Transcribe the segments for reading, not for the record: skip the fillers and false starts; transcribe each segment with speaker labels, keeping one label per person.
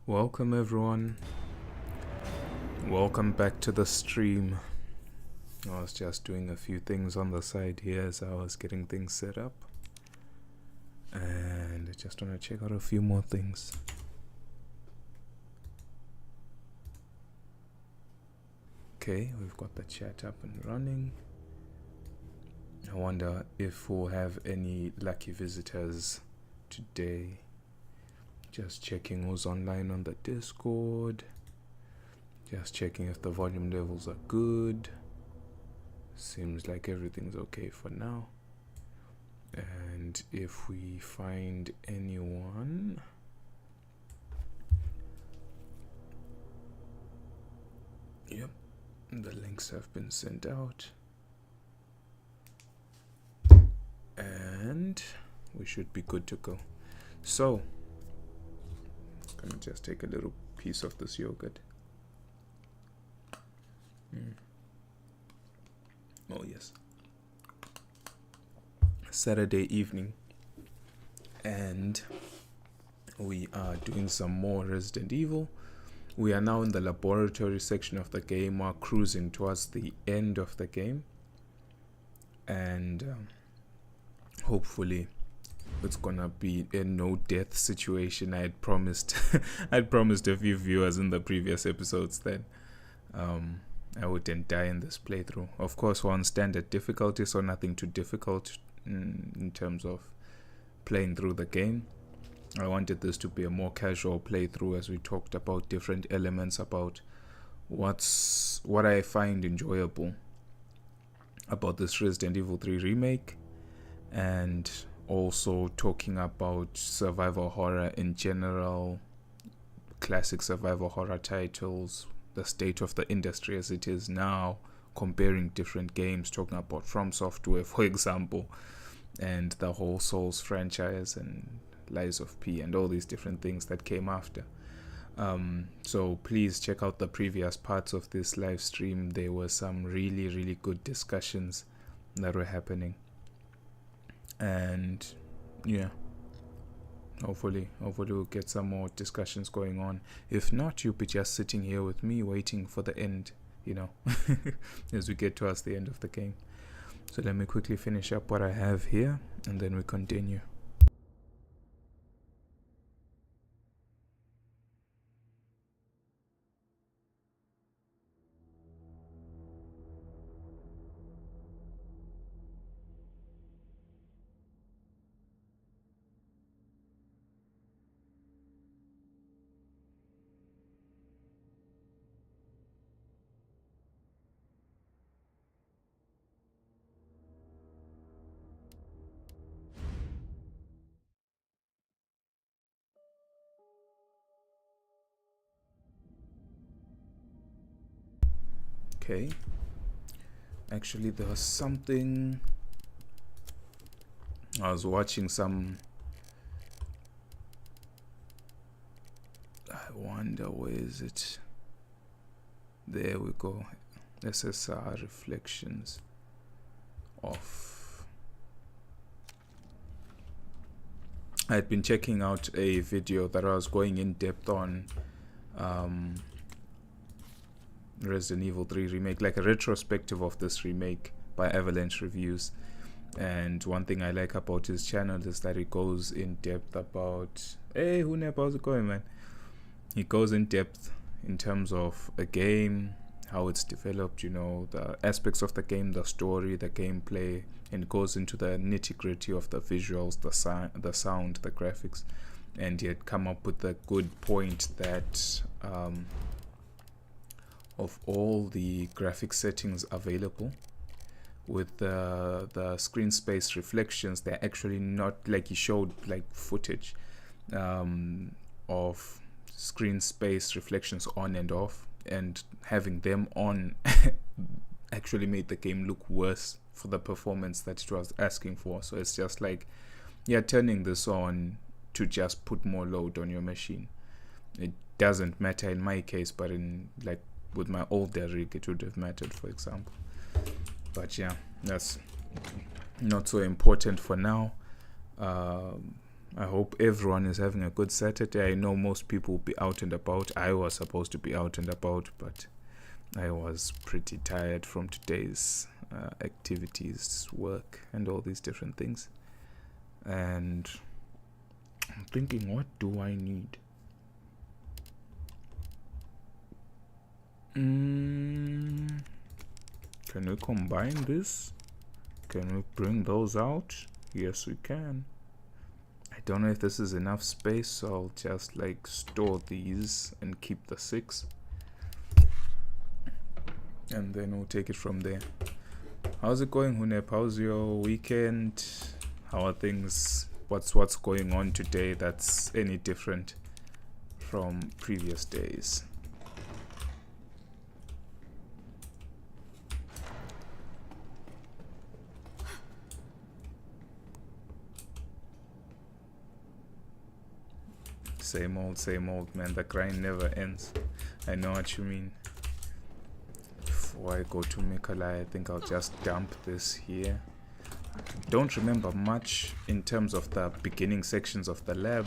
Speaker 1: Welcome everyone. Welcome back to the stream. I was just doing a few things on the side here as I was getting things set up. And I just want to check out a few more things. Okay, we've got the chat up and running. I wonder if we'll have any lucky visitors today. Just checking who's online on the Discord. Just checking if the volume levels are good. Seems like everything's okay for now. And if we find anyone, yep, the links have been sent out. And we should be good to go. So, I'm gonna just take a little piece of this yogurt. Oh yes. Saturday evening, and we are doing some more Resident Evil. We are now in the laboratory section of the game. We're cruising towards the end of the game, and hopefully it's gonna be a no death situation. I had promised I'd promised a few viewers in the previous episodes that I wouldn't die in this playthrough. Of course, we're on standard difficulty, so nothing too difficult in terms of playing through the game. I wanted this to be a more casual playthrough, as we talked about different elements about what I find enjoyable about this Resident Evil 3 remake, and also talking about survival horror in general, classic survival horror titles, the state of the industry as it is now, comparing different games, talking about From Software, for example, and the whole Souls franchise and Lies of P and all these different things that came after. So please check out the previous parts of this live stream. There were some really good discussions that were happening, and yeah, hopefully we'll get some more discussions going on. If not, you'll be just sitting here with me waiting for the end, as we get towards the end of the game. So let me quickly finish up what I have here, and then we continue. Okay, actually there was something, I was watching some, I wonder where is it, there we go, SSR reflections of, I had been checking out a video that I was going in depth on Resident Evil 3 remake, like a retrospective of this remake by Avalanche Reviews. And one thing I like about his channel is that he goes in depth about, hey Hunep, how's it going, man? He goes in depth in terms of a game, how it's developed, the aspects of the game, the story, the gameplay, and goes into the nitty-gritty of the visuals, the sound, the graphics. And he had come up with a good point that of all the graphic settings available, with the screen space reflections, they're actually not, like he showed like footage of screen space reflections on and off, and having them on actually made the game look worse for the performance that it was asking for. So it's just like, yeah, turning this on to just put more load on your machine. It doesn't matter in my case, but in like with my older rig it would have mattered, for example. But yeah, that's not so important for now. I hope everyone is having a good Saturday. I know most people will be out and about. I was supposed to be out and about, but I was pretty tired from today's activities, work, and all these different things. And I'm thinking, what do I need? Can we combine this? Can we bring those out? Yes, we can. I don't know if this is enough space, so I'll just like store these and keep the 6. And then we'll take it from there. How's it going, Hunep? How's your weekend? How are things? What's going on today that's any different from previous days? Same old, man. The grind never ends. I know what you mean. Before I go to Mikolai, I think I'll just dump this here. Don't remember much in terms of the beginning sections of the lab.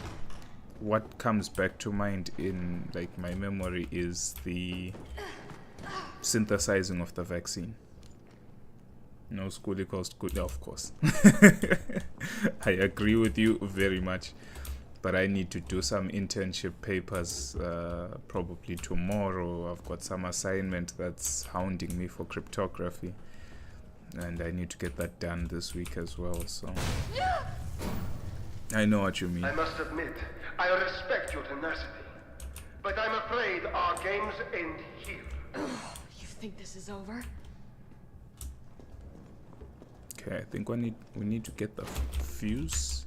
Speaker 1: What comes back to mind in like my memory is the synthesizing of the vaccine. No school equals good, of course. I agree with you very much. But I need to do some internship papers probably tomorrow. I've got some assignment that's hounding me for cryptography. And I need to get that done this week as well, so... I know what you mean.
Speaker 2: I must admit, I respect your tenacity. But I'm afraid our games end here.
Speaker 3: You think this is over?
Speaker 1: Okay, I think we need to get the fuse.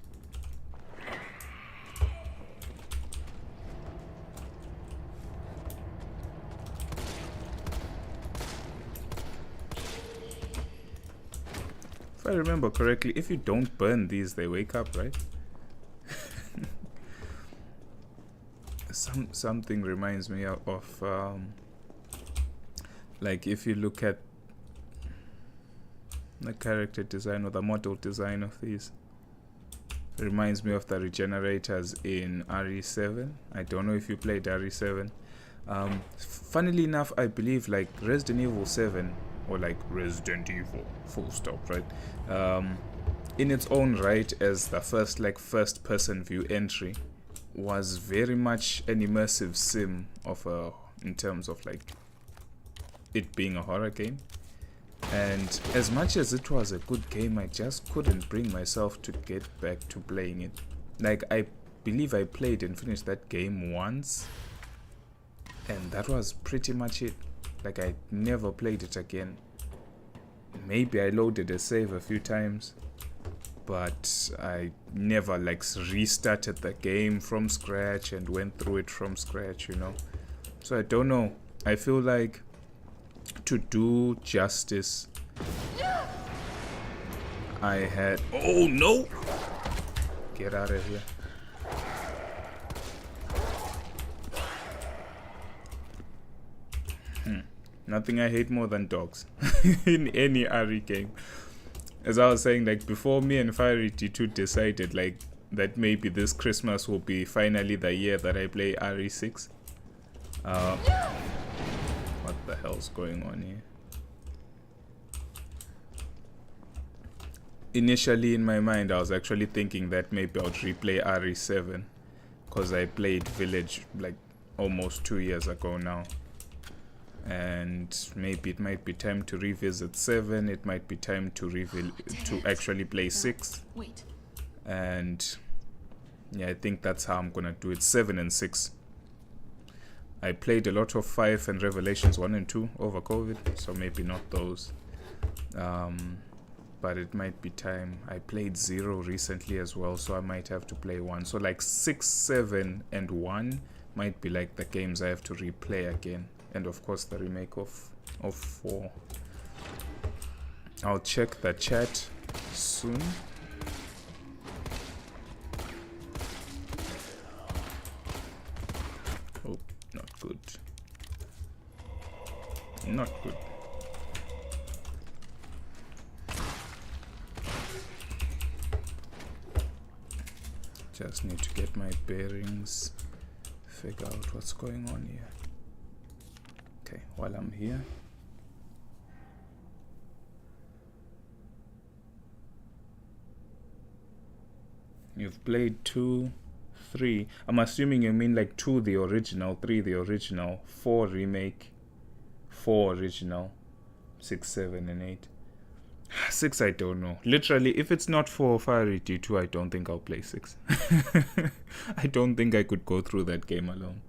Speaker 1: If I remember correctly, if you don't burn these, they wake up, right? Something reminds me of like if you look at the character design or the model design of these, it reminds me of the regenerators in RE7. I don't know if you played RE7. Funnily enough, I believe like Resident Evil 7 or like Resident Evil full stop, right, in its own right as the first person view entry was very much an immersive sim of in terms of like it being a horror game. And as much as it was a good game, I just couldn't bring myself to get back to playing it. Like, I believe I played and finished that game once, and that was pretty much it. Like, I never played it again. Maybe I loaded a save a few times, but I never like restarted the game from scratch and went through it from scratch, you know. So I don't know. I feel like to do justice, I had... Oh no! Get out of here. Nothing I hate more than dogs in any RE game. As I was saying, like before me and Fiery T2 decided like that maybe this Christmas will be finally the year that I play RE6. What the hell's going on here? Initially in my mind I was actually thinking that maybe I would replay RE7 because I played Village like almost 2 years ago now. And maybe it might be time to revisit 7. It might be time to actually play 6.
Speaker 3: Wait.
Speaker 1: And yeah, I think that's how I'm gonna do it. 7 and 6. I played a lot of 5 and Revelations 1 and 2 over COVID, so maybe not those. But it might be time. I played 0 recently as well, so I might have to play 1. So like 6, 7 and 1 might be like the games I have to replay again. And of course the remake of 4. I'll check the chat soon. Oh, not good. Not good. Just need to get my bearings, figure out what's going on here. Okay, while I'm here. You've played 2, 3. I'm assuming you mean like 2 the original, 3 the original, 4 remake, 4 original, 6, 7, and 8. 6 I don't know. Literally, if it's not for Fiery T2, I don't think I'll play 6. I don't think I could go through that game alone.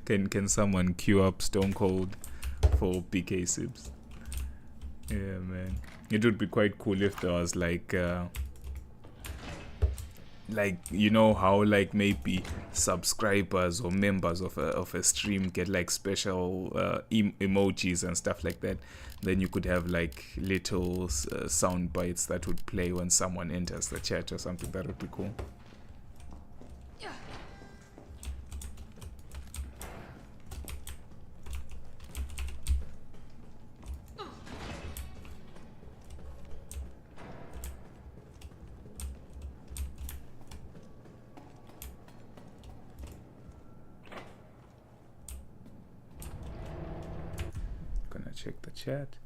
Speaker 1: Can someone queue up Stone Cold for PK Sibs? Yeah, man. It would be quite cool if there was like you know how like maybe subscribers or members of a stream get like special emojis and stuff like that. Then you could have like little sound bites that would play when someone enters the chat or something. That would be cool. Check the chat.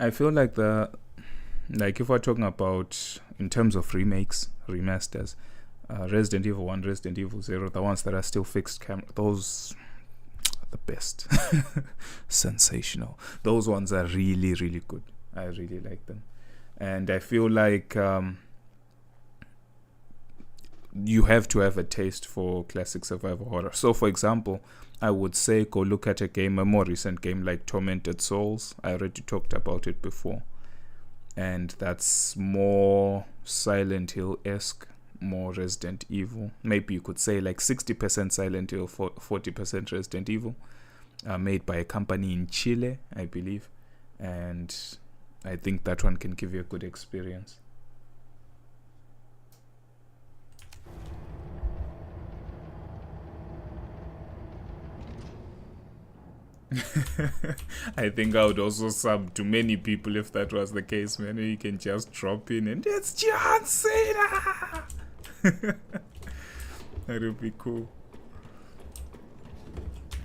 Speaker 1: I feel like if we're talking about in terms of remakes, remasters, Resident Evil 1, Resident Evil 0, the ones that are still fixed camera, those are the best. Sensational. Those ones are really, really good. I really like them. And I feel like you have to have a taste for classic survival horror. So for example, I would say go look at a more recent game like Tormented Souls. I already talked about it before, and that's more Silent Hill-esque, more Resident Evil. Maybe you could say like 60% Silent Hill, 40% Resident Evil, made by a company in Chile, I believe, and I think that one can give you a good experience. I think I would also sub to many people if that was the case, man. You can just drop in and it's John Cena. That would be cool.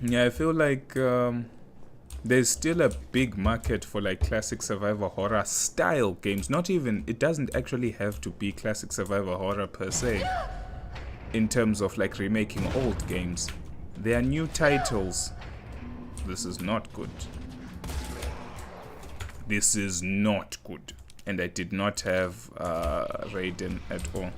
Speaker 1: Yeah, I feel like there's still a big market for like classic survival horror style games. Not even, it doesn't actually have to be classic survival horror per se. In terms of like remaking old games, there are new titles. This is not good. This is not good. And I did not have Raiden at all.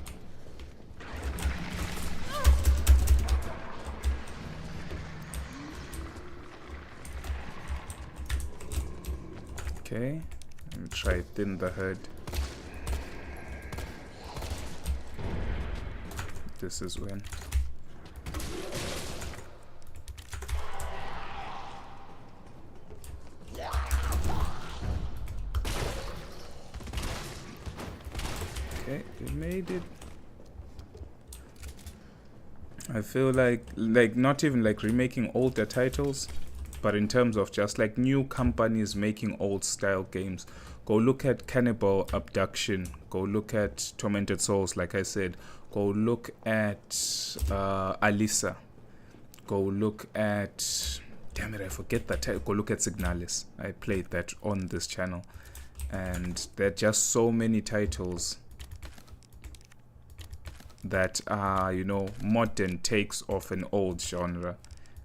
Speaker 1: Okay, let me try thin the herd. This is when. Okay, we made it. I feel like not even like remaking older titles, but in terms of just like new companies making old style games. Go look at Cannibal Abduction. Go look at Tormented Souls, like I said. Go look at Alisa. Go look at... Damn it, I forget that title. Go look at Signalis. I played that on this channel. And there are just so many titles that are, you know, modern takes of an old genre.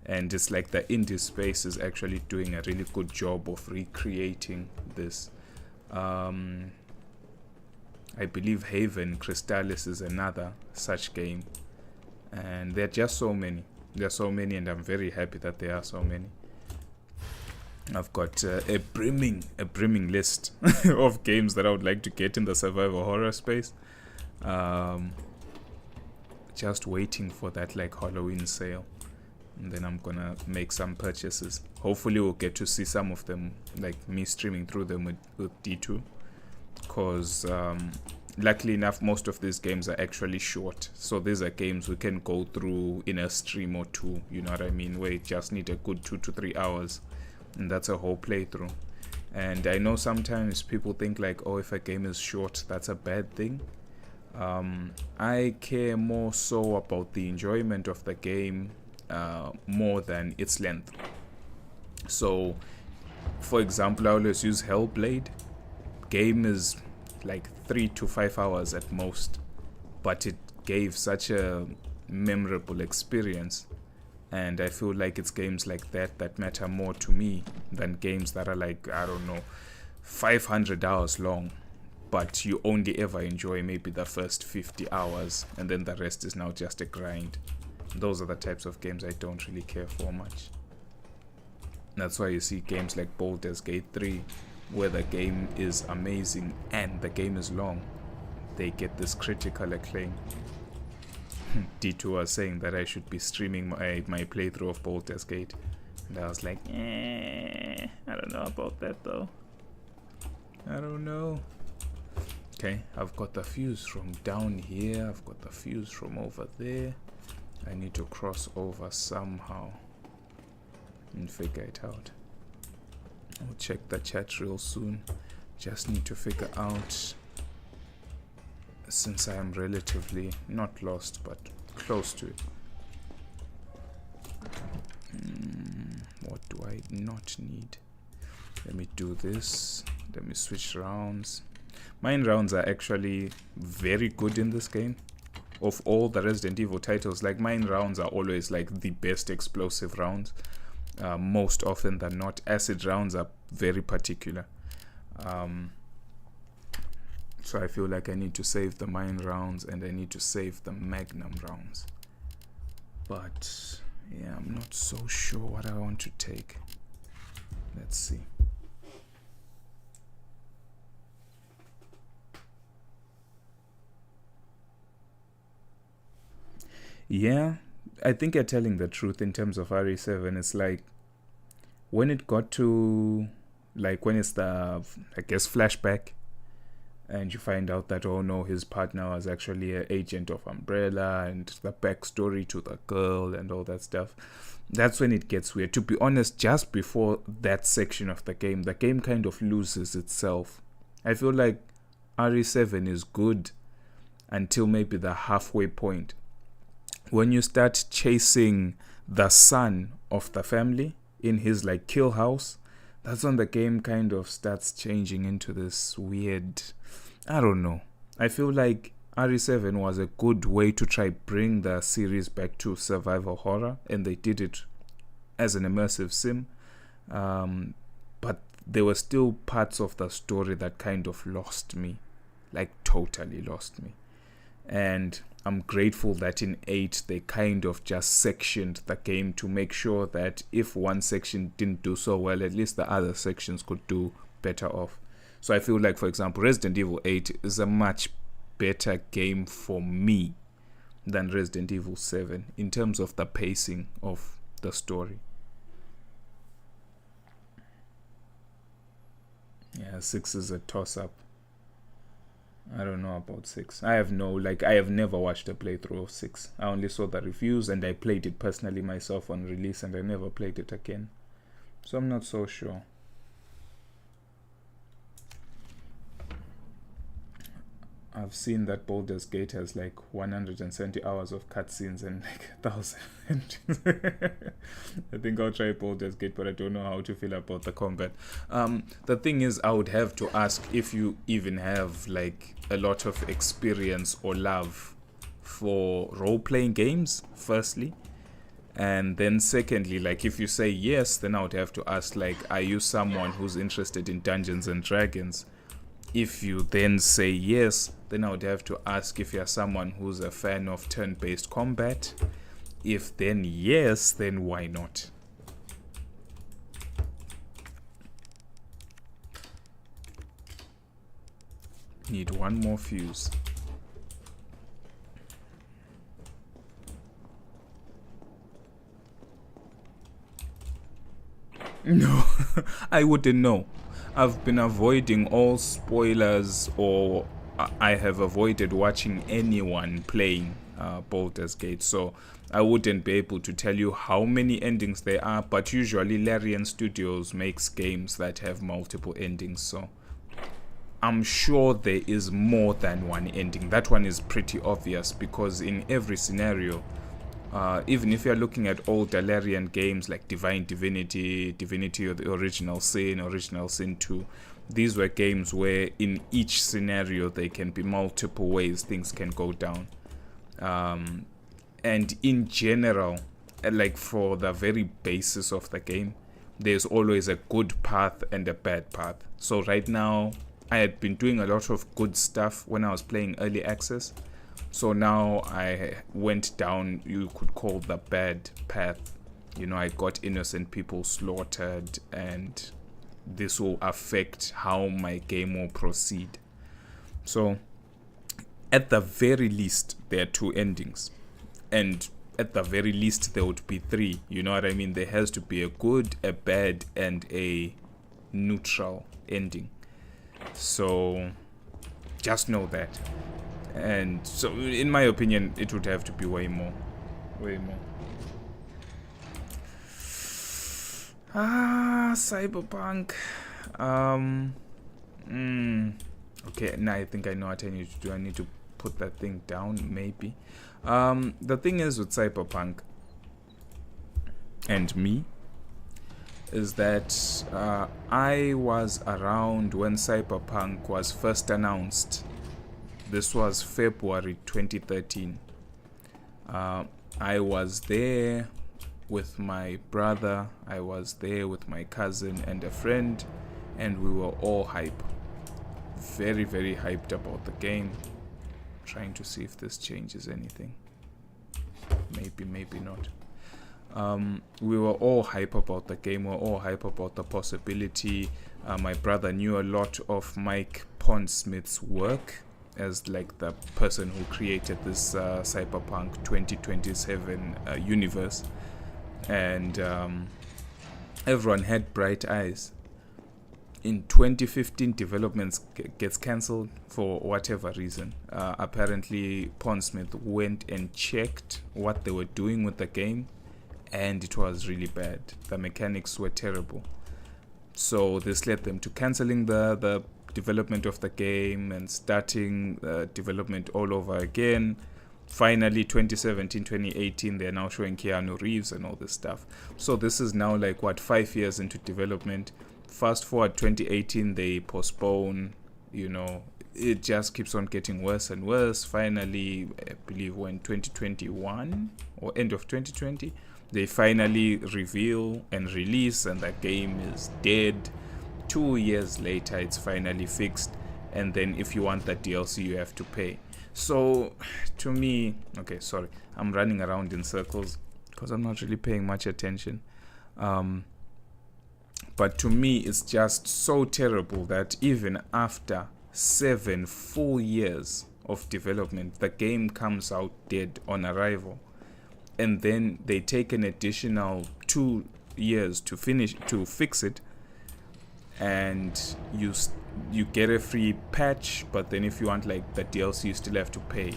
Speaker 1: And it's like the indie space is actually doing a really good job of recreating this. I believe Haven Crystallis is another such game. And there are just so many. There are so many, and I'm very happy that there are so many. I've got a brimming list of games that I would like to get in the survival horror space. Just waiting for that like Halloween sale, and then I'm gonna make some purchases. Hopefully we'll get to see some of them, like me streaming through them with D2, because luckily enough, most of these games are actually short. So these are games we can go through in a stream or two, you know what I mean, where you just need a good 2 to 3 hours. And that's a whole playthrough. And I know sometimes people think like, oh, if a game is short, that's a bad thing. I care more so about the enjoyment of the game more than its length. So, for example, I always use Hellblade. Game is like 3 to 5 hours at most, but it gave such a memorable experience. And I feel like it's games like that that matter more to me than games that are like, I don't know, 500 hours long, but you only ever enjoy maybe the first 50 hours and then the rest is now just a grind. Those are the types of games I don't really care for much. That's why you see games like Baldur's Gate 3, where the game is amazing and the game is long. They get this critical acclaim. D2 was saying that I should be streaming my playthrough of Baldur's Gate. And I was like, I don't know about that though. I don't know. Okay, I've got the fuse from down here. I've got the fuse from over there. I need to cross over somehow and figure it out. I'll check the chat real soon. Just need to figure out, since I am relatively not lost but close to it. What do I not need? Let me do this. Let me switch rounds. Mine rounds are actually very good in this game. Of all the Resident Evil titles, like mine rounds are always like the best explosive rounds. Most often than not, acid rounds are very particular. So I feel like I need to save the mine rounds and I need to save the magnum rounds. But yeah, I'm not so sure what I want to take. Let's see. Yeah, I think you're telling the truth in terms of RE7. It's like when it got to, like when it's the, I guess, flashback, and you find out that, oh no, his partner was actually an agent of Umbrella, and the backstory to the girl and all that stuff. That's when it gets weird. To be honest, just before that section of the game kind of loses itself. I feel like RE7 is good until maybe the halfway point. When you start chasing the son of the family in his like kill house, that's when the game kind of starts changing into this weird, I don't know. I feel like RE7 was a good way to try bring the series back to survival horror, and they did it as an immersive sim. But there were still parts of the story that kind of lost me, like totally lost me. And I'm grateful that in 8 they kind of just sectioned the game to make sure that if one section didn't do so well, at least the other sections could do better off. So I feel like, for example, Resident Evil 8 is a much better game for me than Resident Evil 7 in terms of the pacing of the story. Yeah, 6 is a toss-up. I don't know about 6. I have never watched a playthrough of 6. I only saw the reviews and I played it personally myself on release and I never played it again. So I'm not so sure. I've seen that Baldur's Gate has like 170 hours of cutscenes and like 1,000. I think I'll try Baldur's Gate, but I don't know how to feel about the combat. The thing is, I would have to ask if you even have like a lot of experience or love for role-playing games, firstly. And then secondly, like if you say yes, then I would have to ask, like, are you someone who's interested in Dungeons and Dragons? If you then say yes, then I would have to ask if you're someone who's a fan of turn-based combat. If then yes, then why not? Need one more fuse. No, I wouldn't know. I've been avoiding all spoilers or I have avoided watching anyone playing Baldur's Gate, so I wouldn't be able to tell you how many endings there are, but usually Larian Studios makes games that have multiple endings, so I'm sure there is more than one ending. That one is pretty obvious because in every scenario, even if you're looking at old Larian games like Divinity or the Original Sin 2, these were games where in each scenario there can be multiple ways things can go down. And in general, like for the very basis of the game, there's always a good path and a bad path. So right now, I had been doing a lot of good stuff when I was playing early access. So now I went down, you could call the bad path. You know, I got innocent people slaughtered, and this will affect how my game will proceed. So at the very least, there are 2 endings. And at the very least, there would be 3. You know what I mean? There has to be a good, a bad, and a neutral ending. So just know that. And so in my opinion, it would have to be way more. Cyberpunk. Okay, now I think I know what I need to do. I need to put that thing down, maybe. The thing is with Cyberpunk and me is that I was around when Cyberpunk was first announced. This was February 2013. I was there with my brother, I was there with my cousin and a friend, and we were all hype. Very, very hyped about the game. Trying to see if this changes anything. Maybe not. We were all hype about the game. We were all hype about the possibility. My brother knew a lot of Mike Pondsmith's work as like the person who created this Cyberpunk 2027 universe, and everyone had bright eyes. In 2015, developments gets cancelled for whatever reason. Apparently, Pondsmith went and checked what they were doing with the game, and it was really bad. The mechanics were terrible. So this led them to cancelling the development of the game and starting development all over again. Finally, 2017, 2018, they're now showing Keanu Reeves and all this stuff. So this is now like, 5 years into development. Fast forward 2018, they postpone, you know, it just keeps on getting worse and worse. Finally, I believe when 2021 or end of 2020, they finally reveal and release, and the game is dead. 2 years later, it's finally fixed, and then if you want the DLC, you have to pay. So to me, okay, sorry, I'm running around in circles because I'm not really paying much attention. But to me, it's just so terrible that even after 7 full years of development, the game comes out dead on arrival, and then they take an additional 2 years to fix it, and you get a free patch, but then if you want like the DLC, you still have to pay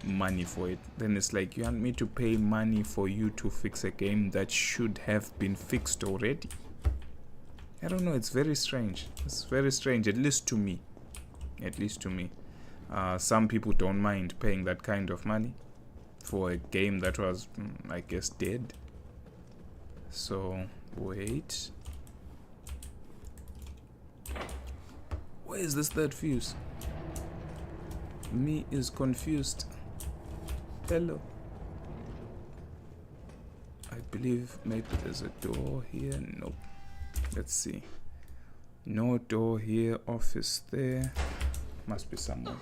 Speaker 1: money for it. Then it's like, you want me to pay money for you to fix a game that should have been fixed already? I don't know, it's very strange. It's very strange, at least to me. Some people don't mind paying that kind of money for a game that was, I guess, dead. So, wait. Where is this third fuse? Me is confused. Hello. I believe maybe there's a door here. Nope. Let's see. No door here. Office there. Must be somewhere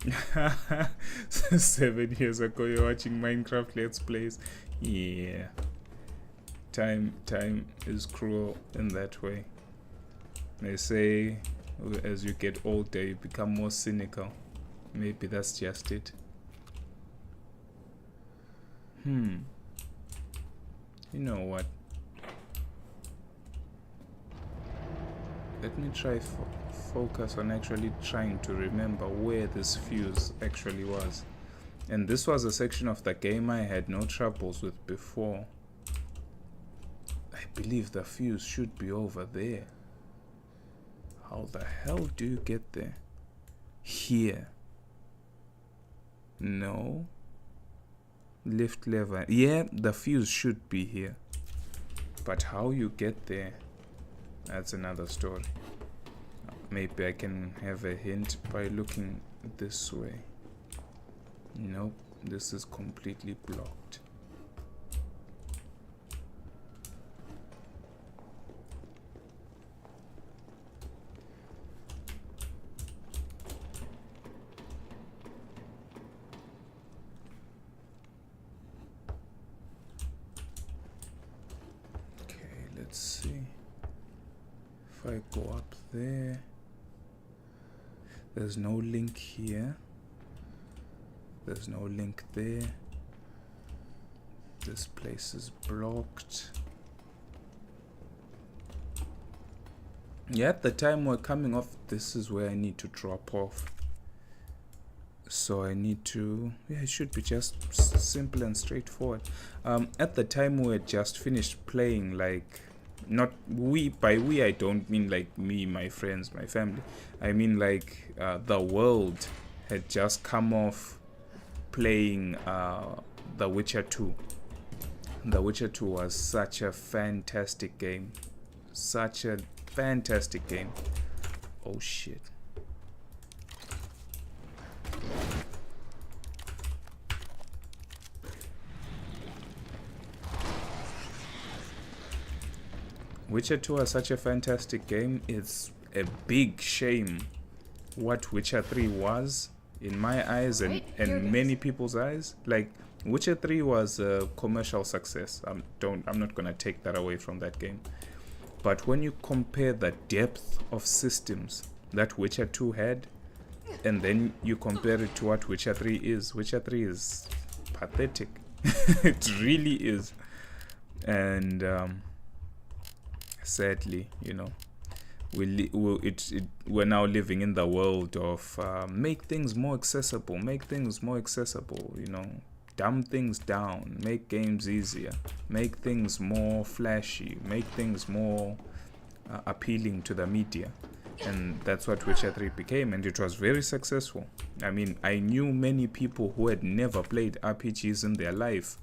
Speaker 1: here. 7 years ago, you're watching Minecraft Let's Plays. Yeah. Time is cruel in that way. They say as you get older, you become more cynical. Maybe that's just it. You know what? Let me try focus on actually trying to remember where this fuse actually was. And this was a section of the game I had no troubles with before. I believe the fuse should be over there. How the hell do you get there? Here. No. Lift lever. Yeah, the fuse should be here. But how you get there, that's another story. Maybe I can have a hint by looking this way. Nope, this is completely blocked. Let's see if I go up there. There's no link here. There's no link there. This place is blocked. Yeah, at the time we're coming off, this is where I need to drop off. So I need to, yeah, it should be just simple and straightforward. At the time we had just finished playing, like, not we, by we I don't mean like me, my friends, my family. I mean like the world had just come off playing The Witcher 2. The Witcher 2 was such a fantastic game. Such a fantastic game. Oh shit. Witcher 2 was such a fantastic game. It's a big shame what Witcher 3 was in my eyes and many people's eyes. Like, Witcher 3 was a commercial success. I'm not gonna take that away from that game. But when you compare the depth of systems that Witcher 2 had, and then you compare it to what Witcher 3 is, Witcher 3 is pathetic. It really is. And sadly, you know, we're now living in the world of make things more accessible, you know, dumb things down, make games easier, make things more flashy, make things more appealing to the media. And that's what Witcher 3 became, and it was very successful. I mean, I knew many people who had never played RPGs in their life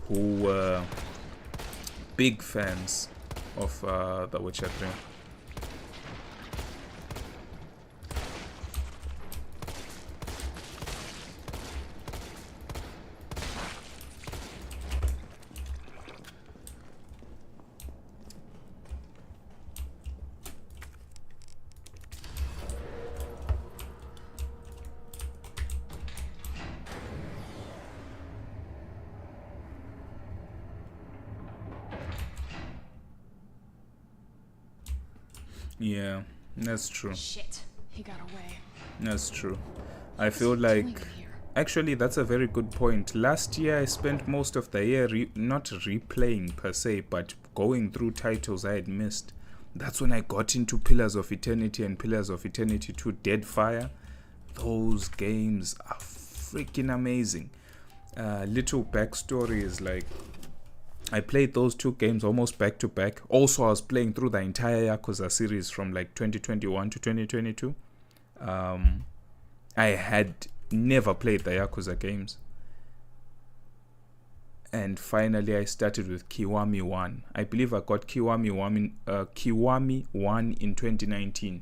Speaker 1: who were big fans of The Witcher 3. Yeah, that's true.
Speaker 3: Shit, he got away.
Speaker 1: That's true. I feel like, actually, that's a very good point. Last year, I spent most of the year not replaying per se, but going through titles I had missed. That's when I got into Pillars of Eternity and Pillars of Eternity 2 Deadfire. Those games are freaking amazing. Little backstory is like, I played those two games almost back to back. Also, I was playing through the entire Yakuza series from like 2021 to 2022. I had never played the Yakuza games. And finally, I started with Kiwami 1. I believe I got Kiwami 1 in 2019.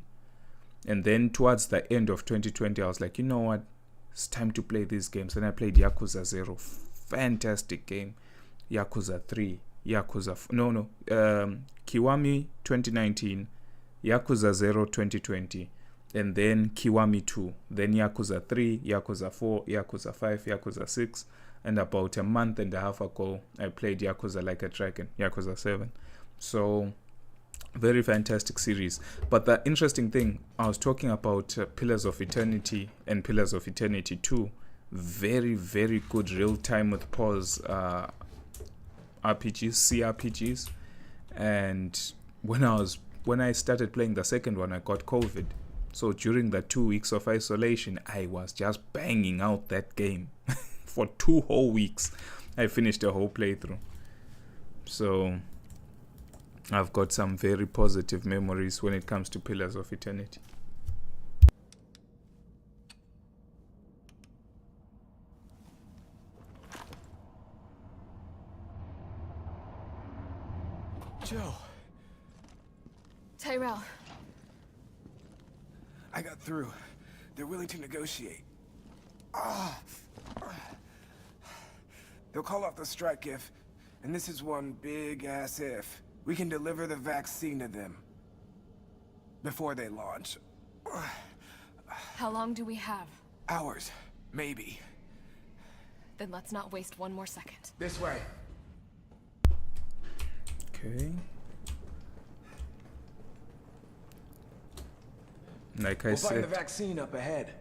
Speaker 1: And then towards the end of 2020, I was like, you know what? It's time to play these games. And I played Yakuza 0. Fantastic game. Yakuza 3, Kiwami 2019, Yakuza 0 2020, and then Kiwami 2, then Yakuza 3, Yakuza 4, Yakuza 5, Yakuza 6, and about a month and a half ago, I played Yakuza Like a Dragon, Yakuza 7. So, very fantastic series. But the interesting thing, I was talking about Pillars of Eternity and Pillars of Eternity 2, very, very good real-time with pause RPGs, CRPGs, and when I started playing the second one, I got COVID. So during the 2 weeks of isolation, I was just banging out that game. For 2 whole weeks, I finished a whole playthrough. So I've got some very positive memories when it comes to Pillars of Eternity.
Speaker 4: Joe,
Speaker 3: Tyrell,
Speaker 4: I got through. They're willing to negotiate. They'll call off the strike if, and this is one big ass if, we can deliver the vaccine to them before they launch.
Speaker 3: how long do we have?
Speaker 4: Hours, maybe.
Speaker 3: Then let's not waste one more second.
Speaker 4: This way.
Speaker 1: Okay. Like I
Speaker 4: We'll find the
Speaker 1: said
Speaker 4: vaccine up ahead.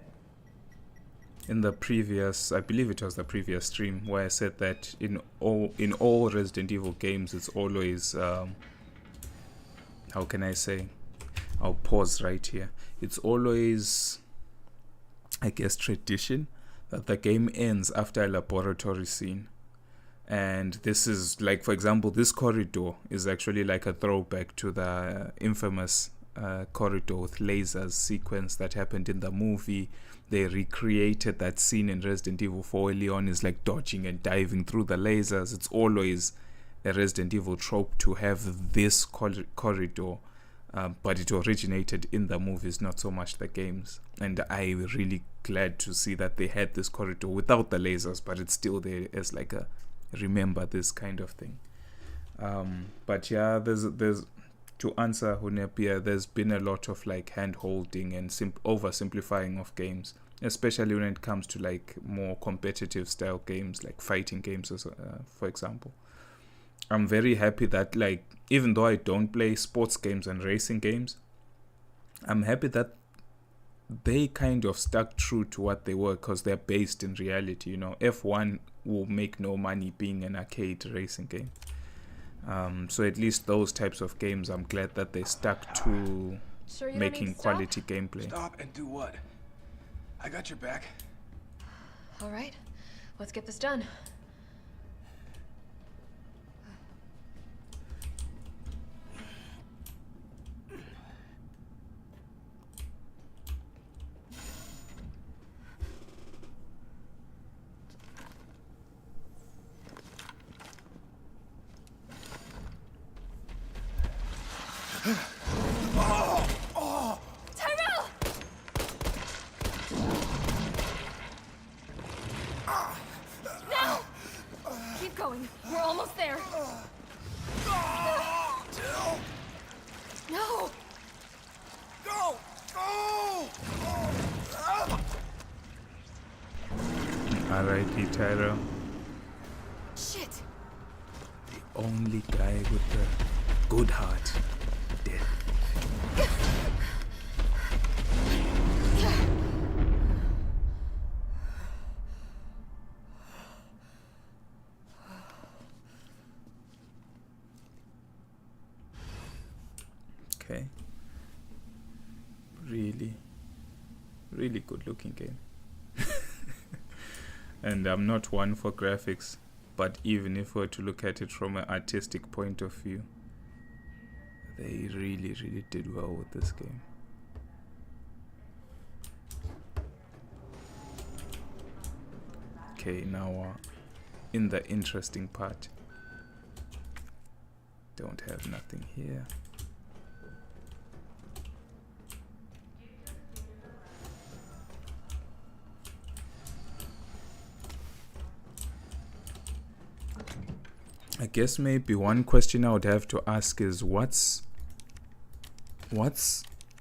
Speaker 1: in the previous, I believe it was the previous stream, where I said that in all Resident Evil games, it's always how can I say? I'll pause right here. It's always, I guess, tradition that the game ends after a laboratory scene. And this is like, for example, this corridor is actually like a throwback to the infamous corridor with lasers sequence that happened in the movie. They recreated that scene in Resident Evil 4. Leon is like dodging and diving through the lasers. It's always a Resident Evil trope to have this corridor, but it originated in the movies, not so much the games. And I'm really glad to see that they had this corridor without the lasers, but it's still there as like a remember this kind of thing. But yeah, there's to answer Hunepia, there's been a lot of like hand holding and oversimplifying of games, especially when it comes to like more competitive style games like fighting games, for example. I'm very happy that, like, even though I don't play sports games and racing games, I'm happy that they kind of stuck true to what they were, because they're based in reality. You know, F1 will make no money being an arcade racing game. So at least those types of games, I'm glad that they stuck to
Speaker 3: Sure you don't need
Speaker 1: making
Speaker 3: to stop?
Speaker 1: quality gameplay.
Speaker 4: Stop and do what? I got your back.
Speaker 3: All right, let's get this done. Tyrell! Now! Keep going. We're almost there. No!
Speaker 4: Go! Go!
Speaker 1: R.I.P. Tyrell.
Speaker 3: Shit!
Speaker 1: The only guy with the good heart. Dead. Okay. Really good looking game. And I'm not one for graphics, but even if we were to look at it from an artistic point of view, they really did well with this game. Okay, now in the interesting part. Don't have nothing here. I guess maybe one question I would have to ask is what's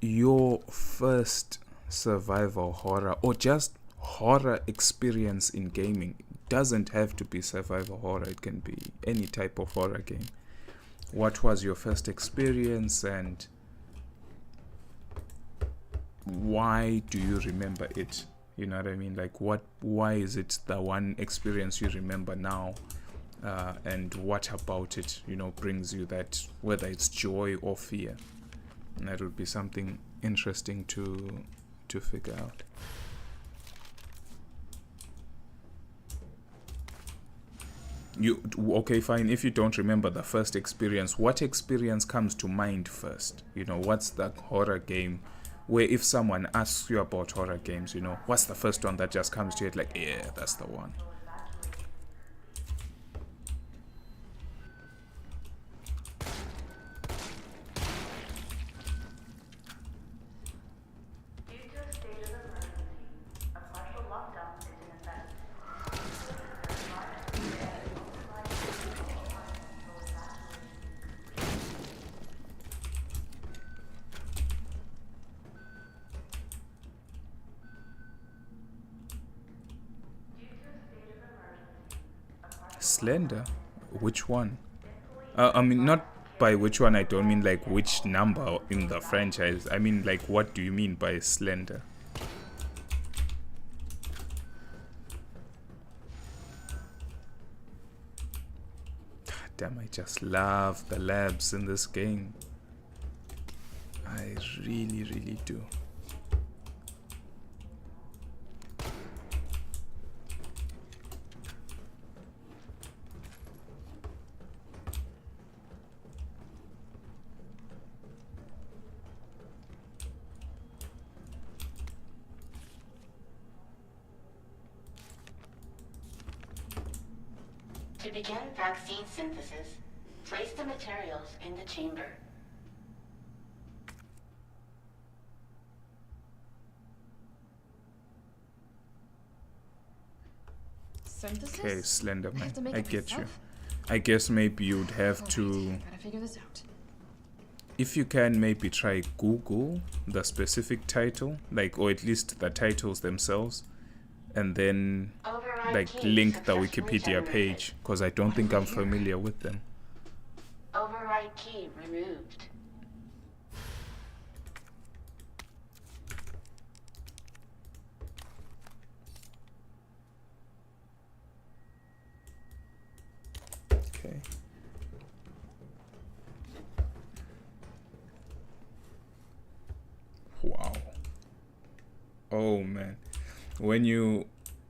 Speaker 1: your first survival horror or just horror experience in gaming? It doesn't have to be survival horror, it can be any type of horror game. What was your first experience and why do you remember it? You know what I mean? Like why is it the one experience you remember now? And what about it, you know, brings you that, whether it's joy or fear? And that would be something interesting to figure out. Okay, fine, if you don't remember the first experience, what experience comes to mind first? You know, what's the horror game where if someone asks you about horror games, you know, what's the first one that just comes to you, like, yeah, that's the one? Slender? Which one? I mean, not by which one, I don't mean like which number in the franchise. I mean, like, what do you mean by Slender? Damn, I just love the labs in this game. I really, really do.
Speaker 5: To begin vaccine synthesis, place the materials in the chamber.
Speaker 3: Synthesis?
Speaker 1: Okay, Slender Man,
Speaker 3: to make
Speaker 1: I
Speaker 3: it
Speaker 1: get you.
Speaker 3: myself?
Speaker 1: I guess maybe you'd have to,
Speaker 3: Gotta figure this out.
Speaker 1: if you can, maybe try Google the specific title, like, or at least the titles themselves, and then
Speaker 5: Override
Speaker 1: like
Speaker 5: key
Speaker 1: link the
Speaker 5: successfully
Speaker 1: Wikipedia
Speaker 5: generated.
Speaker 1: page, because I don't think I'm familiar with them.
Speaker 5: Override key removed.
Speaker 1: Okay. Wow. Oh man. When you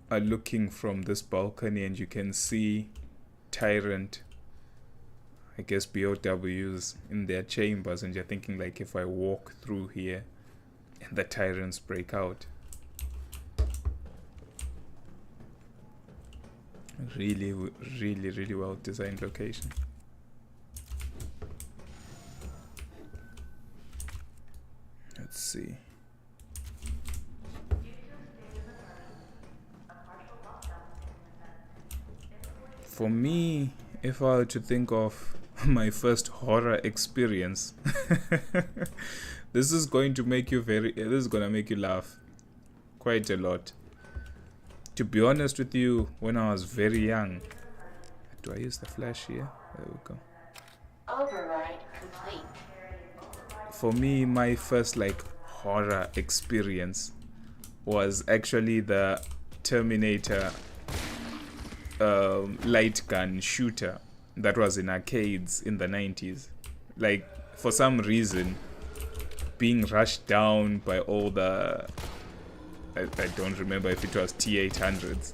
Speaker 1: are looking from this balcony and you can see Tyrant, I guess BOWs in their chambers, and you're thinking like, if I walk through here and the Tyrants break out. Really, really, really well designed location. Let's see. For me, if I were to think of my first horror experience, this is going to make you laugh quite a lot. To be honest with you, when I was very young, do I use the flash here? There we go.
Speaker 5: Override complete.
Speaker 1: For me, my first like horror experience was actually the Terminator light gun shooter that was in arcades in the 90s. Like, for some reason, being rushed down by all the, I don't remember if it was T-800s,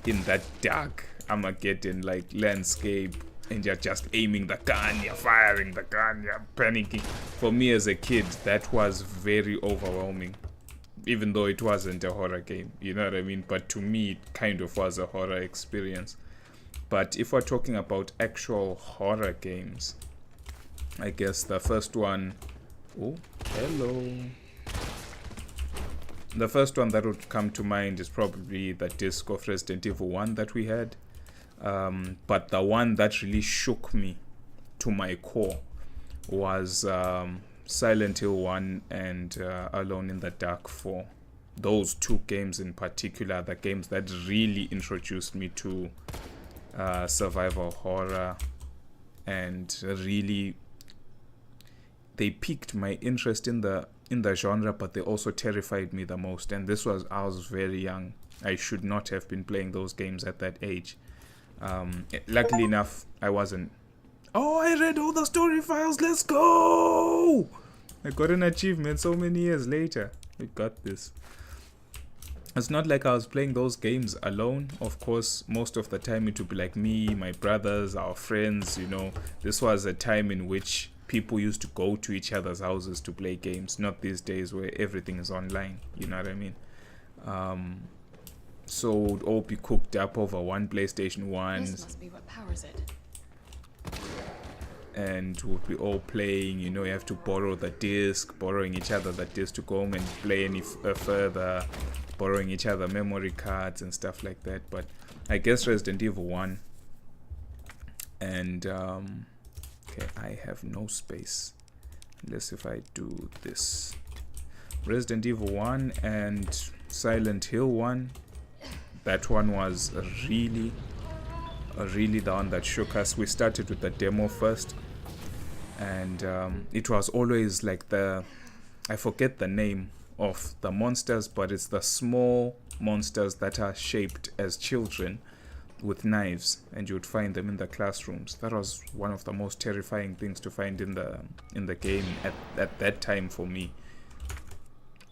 Speaker 1: in that dark Armageddon like landscape, and you're just aiming the gun, you're firing the gun, you're panicking. For me as a kid, that was very overwhelming, even though it wasn't a horror game, you know what I mean? But to me, it kind of was a horror experience. But if we're talking about actual horror games, I guess the first one, oh, hello. The first one that would come to mind is probably the disc of Resident Evil 1 that we had. But the one that really shook me to my core was Silent Hill 1 and Alone in the Dark 4. Those two games in particular, the games that really introduced me to survival horror, and really they piqued my interest in the genre, but they also terrified me the most. And I was very young. I should not have been playing those games at that age. Luckily enough, I wasn't. Oh, I read all the story files. Let's go! I got an achievement so many years later. We got this. It's not like I was playing those games alone. Of course, most of the time it would be like me, my brothers, our friends, you know. This was a time in which people used to go to each other's houses to play games. Not these days where everything is online. You know what I mean? So it would all be cooked up over one PlayStation 1.
Speaker 3: This must be what powers it.
Speaker 1: And would be all playing, you know. You have to borrow the disc, borrowing each other the disc to go home and play any further, borrowing each other memory cards and stuff like that. But I guess Resident Evil 1. And okay, I have no space unless if I do this. Resident Evil 1 and Silent Hill 1. That one was really the one that shook us. We started with the demo first, and it was always like I forget the name of the monsters, but it's the small monsters that are shaped as children with knives, and you would find them in the classrooms. That was one of the most terrifying things to find in the game at that time for me.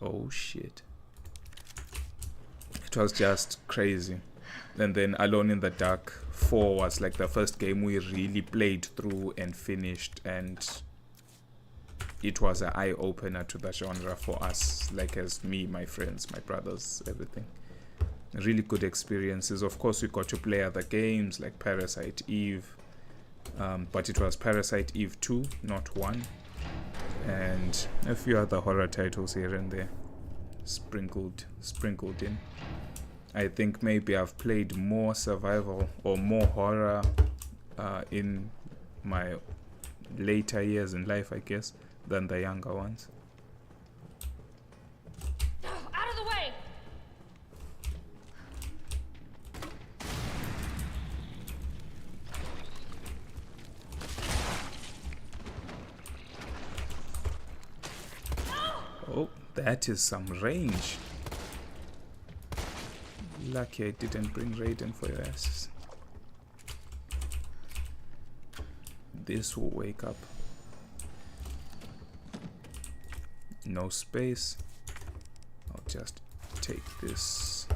Speaker 1: Oh shit. It was just crazy. And then Alone in the Dark 4 was like the first game we really played through and finished, and it was an eye-opener to the genre for us, like as me, my friends, my brothers, everything. Really good experiences. Of course, we got to play other games like Parasite Eve, but it was Parasite Eve 2, not 1, and a few other horror titles here and there sprinkled in. I think maybe I've played more survival or more horror in my later years in life, I guess, than the younger ones.
Speaker 3: Out of the way!
Speaker 1: Oh, that is some range. Lucky I didn't bring Raiden for your asses. This will wake up. No space. I'll just take this.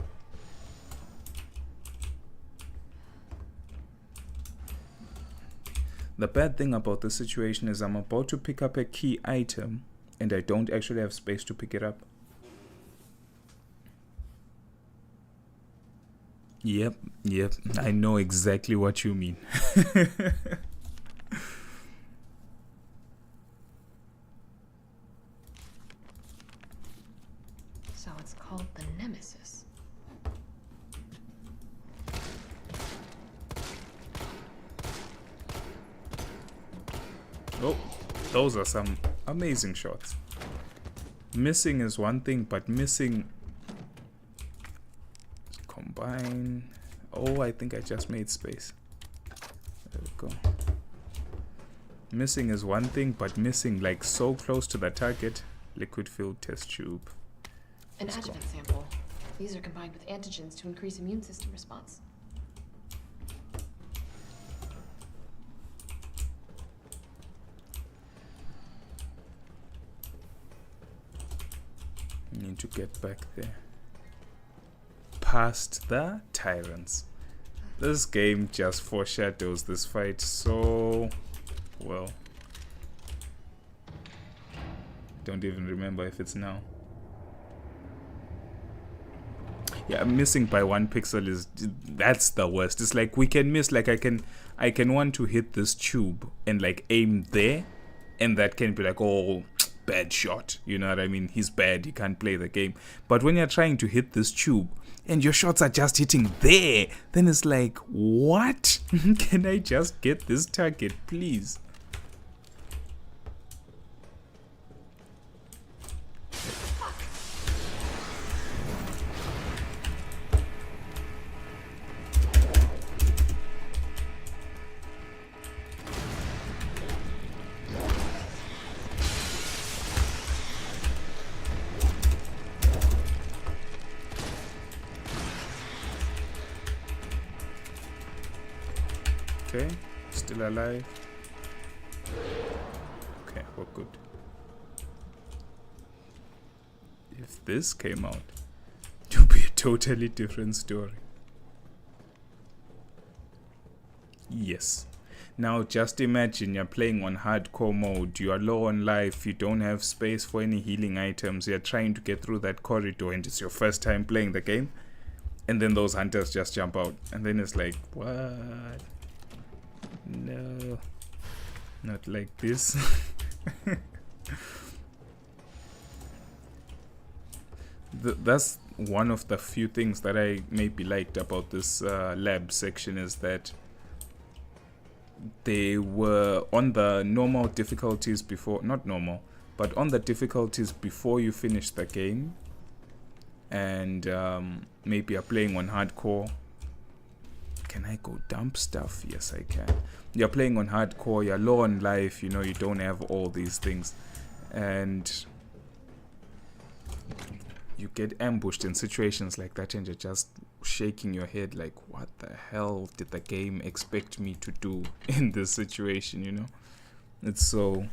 Speaker 1: The bad thing about the situation is I'm about to pick up a key item and I don't actually have space to pick it up. Yep, I know exactly what you mean.
Speaker 3: So it's called the Nemesis.
Speaker 1: Oh, those are some amazing shots. Missing is one thing, but missing... Combine. Oh, I think I just made space. There we go. Missing is one thing, but missing like so close to the target. Liquid filled test tube.
Speaker 3: An adjuvant sample. These are combined with antigens to increase immune system response.
Speaker 1: Need to get back there. Past the tyrants. This game just foreshadows this fight so well. Don't even remember if it's now. Yeah, missing by 1 pixel that's the worst. It's like we can miss, like I can want to hit this tube and like aim there, and that can be like, oh, bad shot. You know what I mean? He's bad, he can't play the game. But when you're trying to hit this tube and your shots are just hitting there, then it's like, what? Can I just get this target, please? Okay, still alive. Okay, we're good. If this came out, it would be a totally different story. Yes. Now just imagine you're playing on hardcore mode, you are low on life, you don't have space for any healing items, you're trying to get through that corridor and it's your first time playing the game, and then those hunters just jump out, and then it's like, what? No, not like this. That's one of the few things that I maybe liked about this lab section, is that they were on the normal difficulties before, not normal, but on the difficulties before you finish the game, and maybe you're playing on hardcore. Can I go dump stuff? Yes, I can. You're playing on hardcore, you're low on life, you know, you don't have all these things, and you get ambushed in situations like that, and you're just shaking your head like, what the hell did the game expect me to do in this situation, you know? It's so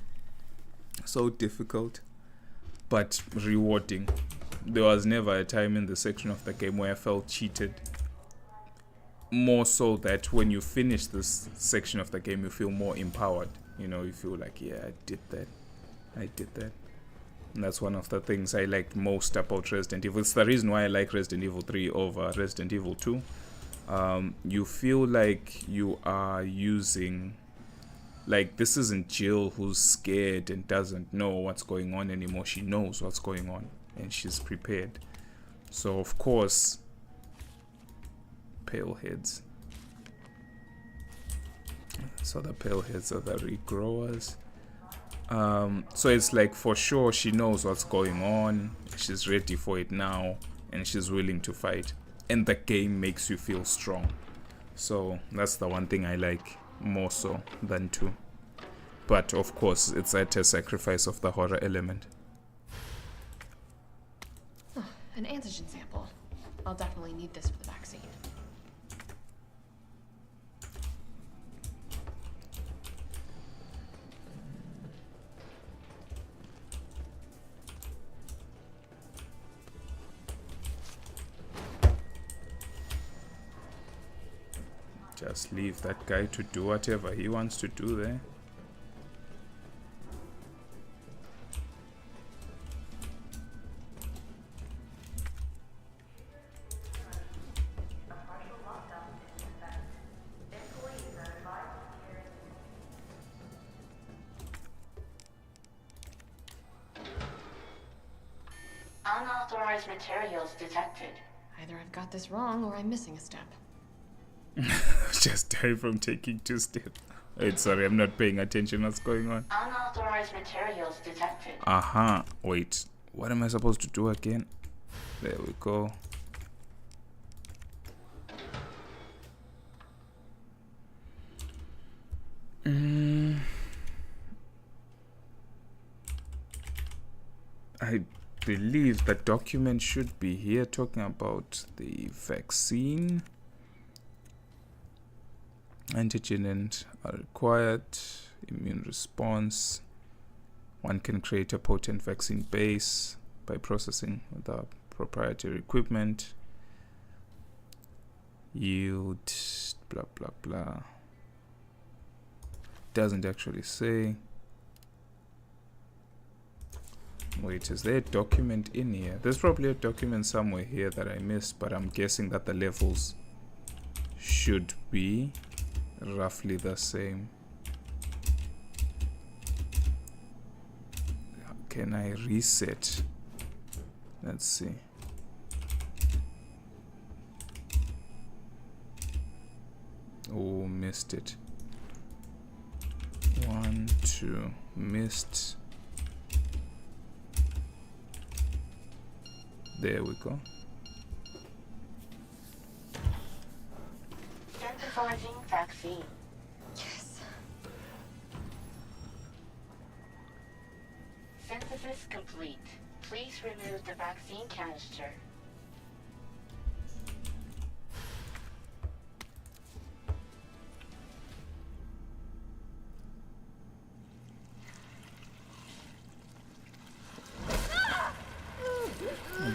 Speaker 1: difficult, but rewarding. There was never a time in the section of the game where I felt cheated. More so that when you finish this section of the game, you feel more empowered, you know, you feel like, yeah, I did that. And that's one of the things I liked most about Resident Evil. It's the reason why I like Resident Evil 3 over Resident Evil 2. You feel like you are using... Like, this isn't Jill who's scared and doesn't know what's going on anymore. She knows what's going on and she's prepared. So, of course, pale heads. So the pale heads are the regrowers. So it's like, for sure she knows what's going on, she's ready for it now, and she's willing to fight, and the game makes you feel strong. So that's the one thing I like more so than 2, but of course it's at a sacrifice of the horror element.
Speaker 3: Oh, an antigen sample. I'll definitely need this for the vaccine.
Speaker 1: Just leave that guy to do whatever he wants to do there.
Speaker 5: Unauthorized materials detected.
Speaker 3: Either I've got this wrong or I'm missing a step.
Speaker 1: Just die from taking 2 steps. Wait, sorry, I'm not paying attention. What's going on?
Speaker 5: Unauthorized materials detected.
Speaker 1: Wait, what am I supposed to do again? There we go. I believe the document should be here, talking about the vaccine. Antigen and are required. Immune response. One can create a potent vaccine base by processing with our proprietary equipment. Yield, blah blah blah. Doesn't actually say. Wait, is there a document in here? There's probably a document somewhere here that I missed, but I'm guessing that the levels should be roughly the same. Can I reset? Let's see. Oh, missed it. 1, 2, missed. There we go.
Speaker 5: Synthesizing vaccine.
Speaker 3: Yes.
Speaker 5: Synthesis complete. Please remove the vaccine canister.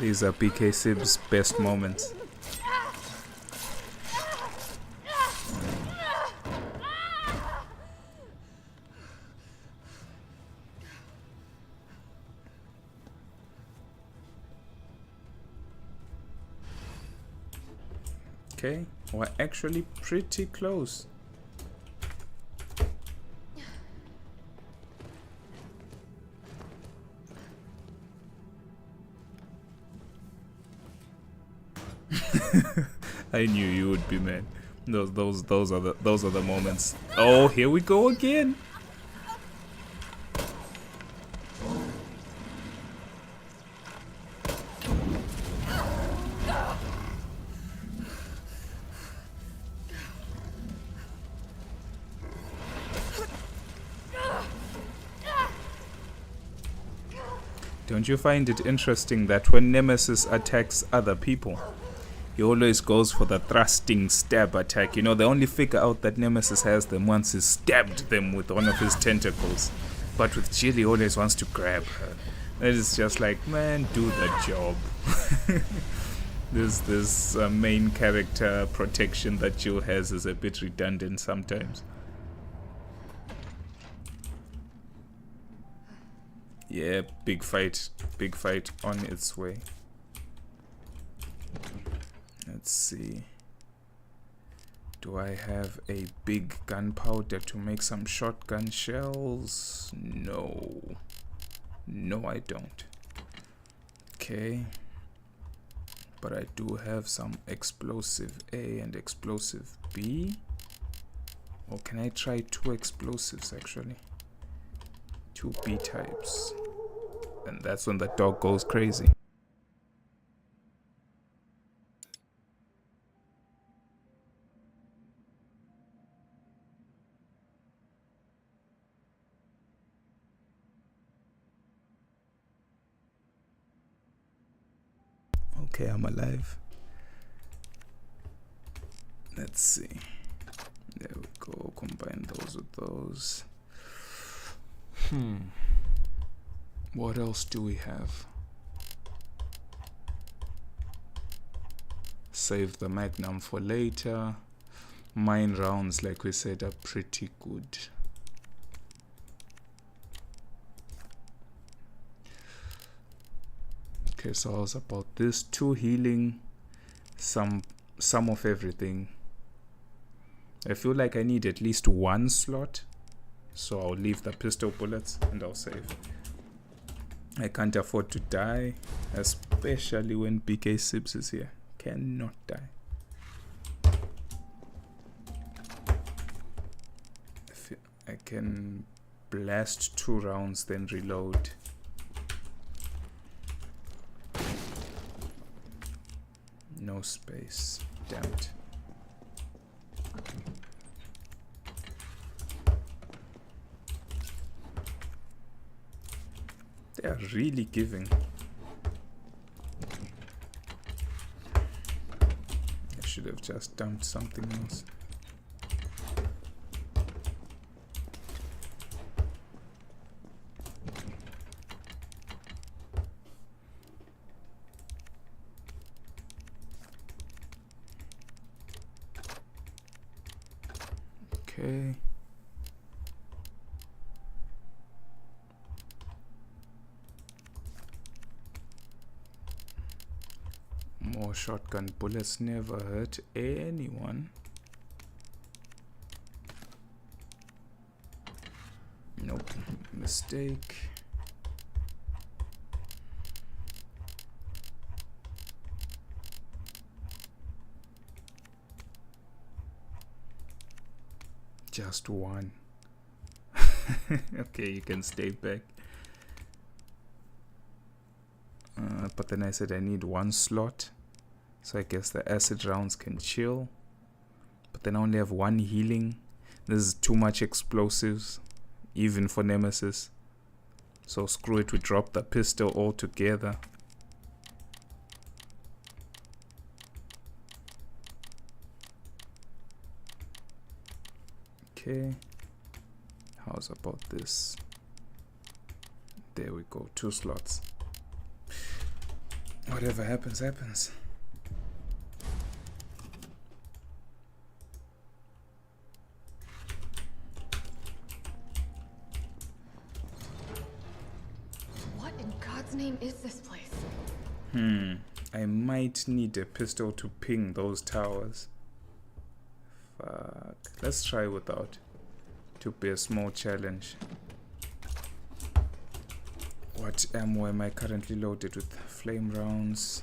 Speaker 1: These are PK Sib's best moments. Okay, we're actually pretty close. I knew you would be, man. Those are the moments. Oh, here we go again. Don't you find it interesting that when Nemesis attacks other people, he always goes for the thrusting stab attack? You know, they only figure out that Nemesis has them once he stabbed them with one of his tentacles. But with Jill, he always wants to grab her. It is just like, man, do the job. This main character protection that Jill has is a bit redundant sometimes. Yeah, big fight on its way. Let's see. Do I have a big gunpowder to make some shotgun shells? No. No, I don't. Okay. But I do have some explosive A and explosive B. Or can I try 2 explosives actually? 2 B types. And that's when the dog goes crazy. Okay, I'm alive. Let's see. There we go. Combine those with those. What else do we have? Save the Magnum for later. Mine rounds, like we said, are pretty good. Okay, so how's about this? 2 healing, some of everything. I feel like I need at least 1 slot, so I'll leave the pistol bullets and I'll save. I can't afford to die, especially when BK Sibs is here. Cannot die. I can blast 2 rounds, then reload. No space. Damn it. They are really giving. I should have just dumped something else. Okay. More shotgun bullets never hurt anyone. Nope, mistake. Just 1. Okay, you can stay back. But then I said I need 1 slot, so I guess the acid rounds can chill. But then I only have 1 healing. This is too much explosives, even for Nemesis. So screw it, we drop the pistol altogether. Okay, how's about this? There we go, 2 slots. Whatever happens, happens.
Speaker 3: What in God's name is this place?
Speaker 1: I might need a pistol to ping those towers. Fuck. Let's try without. To be a small challenge. What ammo am I currently loaded with? Flame rounds.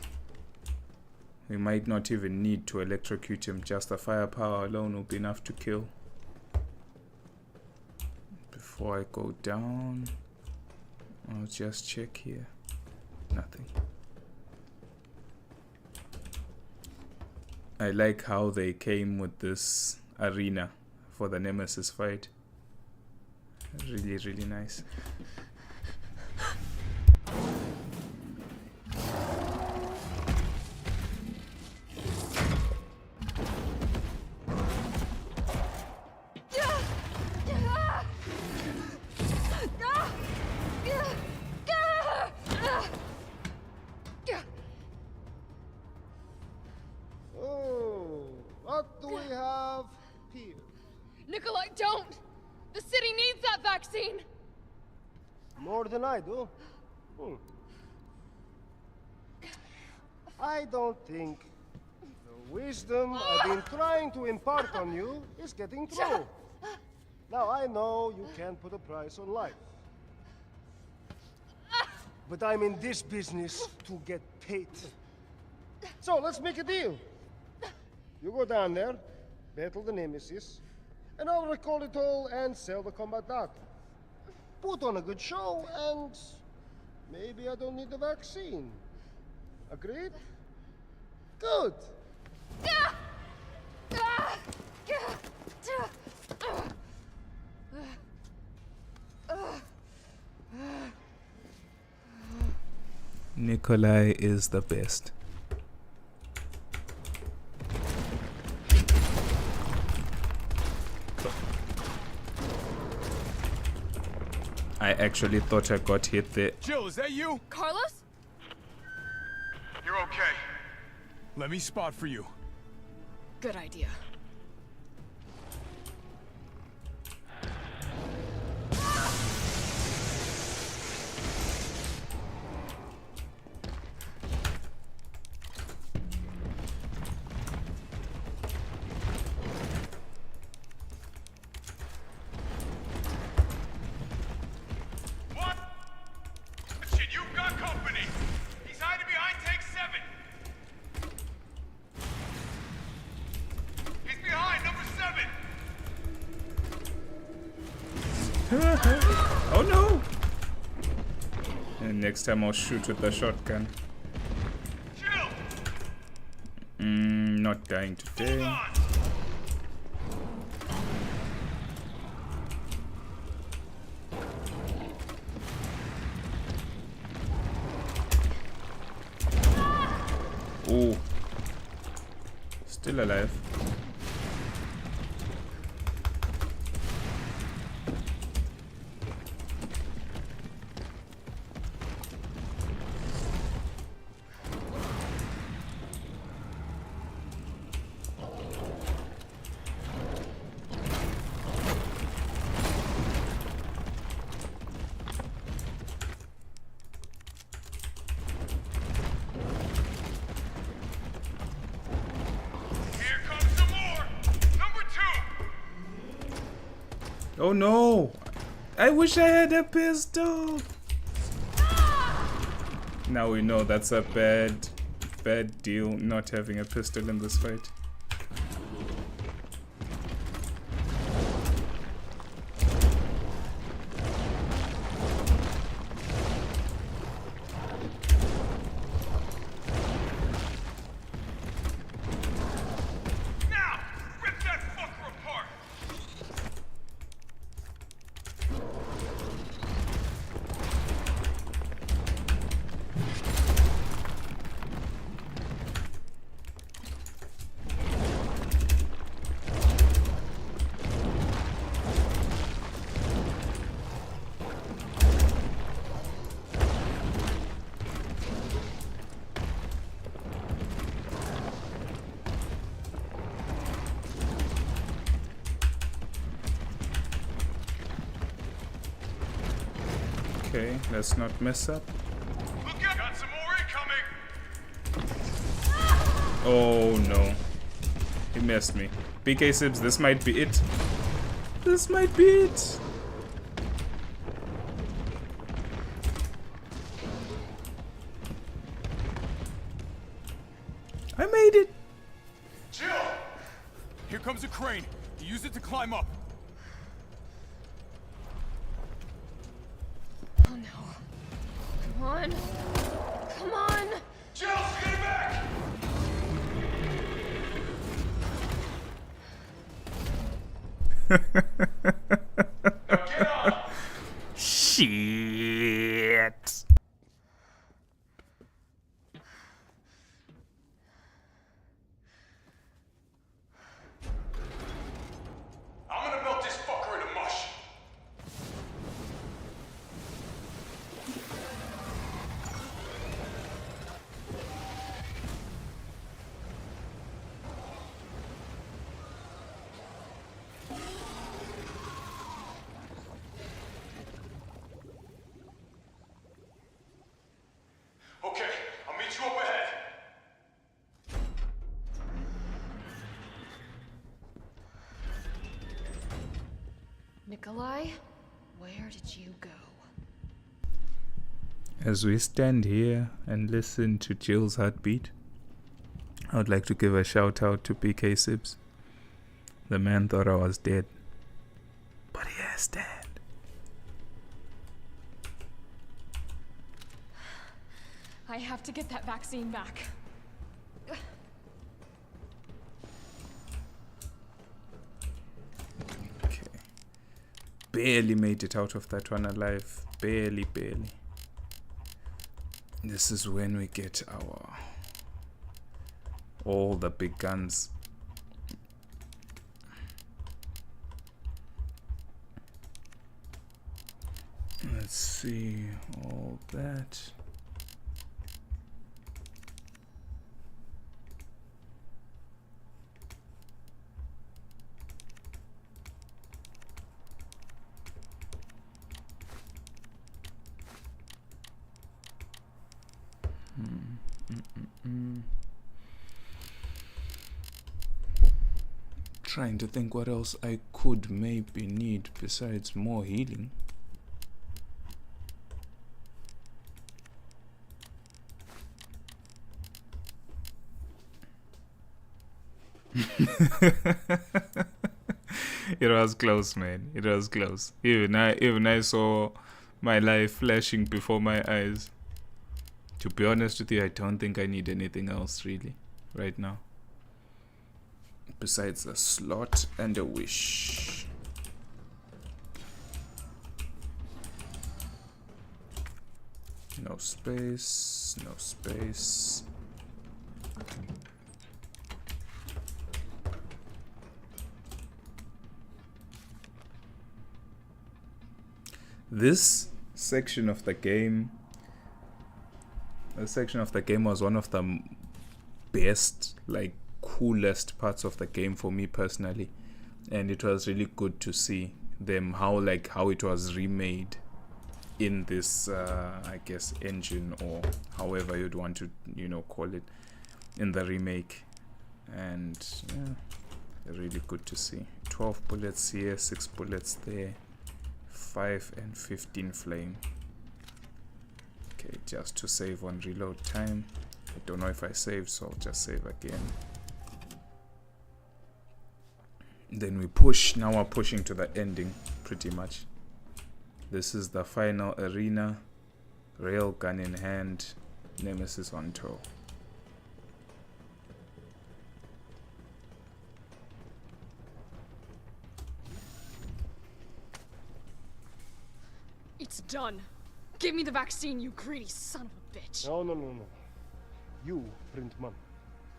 Speaker 1: We might not even need to electrocute him. Just the firepower alone will be enough to kill. Before I go down, I'll just check here. Nothing. I like how they came with this arena for the Nemesis fight. Really, really nice.
Speaker 2: What do we have here?
Speaker 3: Nikolai, don't! The city needs that vaccine!
Speaker 2: More than I do. I don't think the wisdom I've been trying to impart on you is getting through. Now, I know you can't put a price on life. But I'm in this business to get paid. So, let's make a deal. You go down there, battle the Nemesis, and I'll recall it all and sell the combat data. Put on a good show, and maybe I don't need the vaccine. Agreed? Good.
Speaker 1: Nikolai is the best. I actually thought I got hit there.
Speaker 6: Jill, is that you?
Speaker 3: Carlos?
Speaker 6: You're okay. Let me spot for you.
Speaker 3: Good idea.
Speaker 6: What? Shit, you've got company. He's hiding behind tank 7. He's behind number 7.
Speaker 1: Oh no! And next time I'll shoot with the shotgun.
Speaker 6: Jill,
Speaker 1: Not dying
Speaker 6: hold
Speaker 1: today.
Speaker 6: on.
Speaker 1: Oh. Still alive.
Speaker 6: Here comes some more. Number 2.
Speaker 1: Oh no! I wish I had a pistol! Now we know that's a bad deal not having a pistol in this fight.
Speaker 6: Now, rip that fucker apart.
Speaker 1: Okay, let's not mess up.
Speaker 6: Look out! Got some more incoming!
Speaker 1: Oh no. He messed me. PK Sibs, this might be it. This might be it. I made it.
Speaker 6: Jill! Here comes a crane. Use it to climb up.
Speaker 3: Oh no. Come on. Come on!
Speaker 6: Jill, stay back! Now get on!
Speaker 1: Shit.
Speaker 6: I'm gonna melt this fucker into mush. Okay, I'll meet you up ahead.
Speaker 3: Nikolai, where did you go?
Speaker 1: As we stand here and listen to Jill's heartbeat, I would like to give a shout out to PK Sibs. The man thought I was dead, but he has stand.
Speaker 3: I have to get that vaccine back.
Speaker 1: Okay. Barely made it out of that one alive. Barely. This is when we get all the big guns. Let's see all that. Trying to think what else I could maybe need besides more healing. It was close, man. It was close. Even I saw my life flashing before my eyes. To be honest with you, I don't think I need anything else really right now. Besides a slot and a wish. No space, no space. This section of the game was one of the best, like, coolest parts of the game for me personally, and it was really good to see them how it was remade in this I guess engine, or however you'd want to call it, in the remake. And yeah, really good to see. 12 bullets here, 6 bullets there, 5 and 15 flame. Okay, just to save on reload time. I don't know if I saved, so I'll just save again. Then we push. Now we're pushing to the ending pretty much. This is the final arena. Railgun in hand, Nemesis on toe.
Speaker 7: It's done. Give me the vaccine, you greedy son of a bitch.
Speaker 2: No. You print money.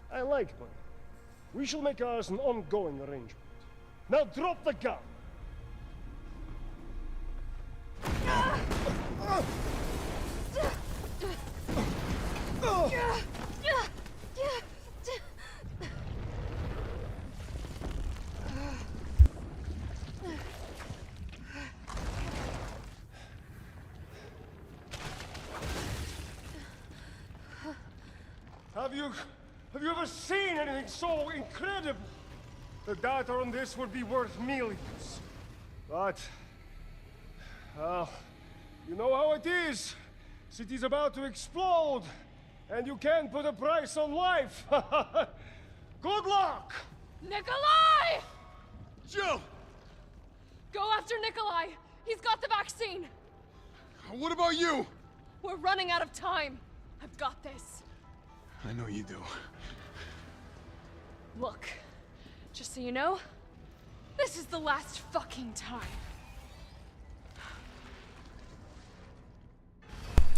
Speaker 2: I like money. We shall make ours an ongoing arrangement. Now drop the gun! Have you ever seen anything so incredible? The data on this would be worth millions. But, well, you know how it is. City's about to explode, and you can't put a price on life. Good luck!
Speaker 7: Nikolai!
Speaker 6: Jill!
Speaker 7: Go after Nikolai! He's got the vaccine!
Speaker 6: What about you?
Speaker 7: We're running out of time. I've got this.
Speaker 6: I know you do.
Speaker 7: Look, just so you know, this is the last fucking time.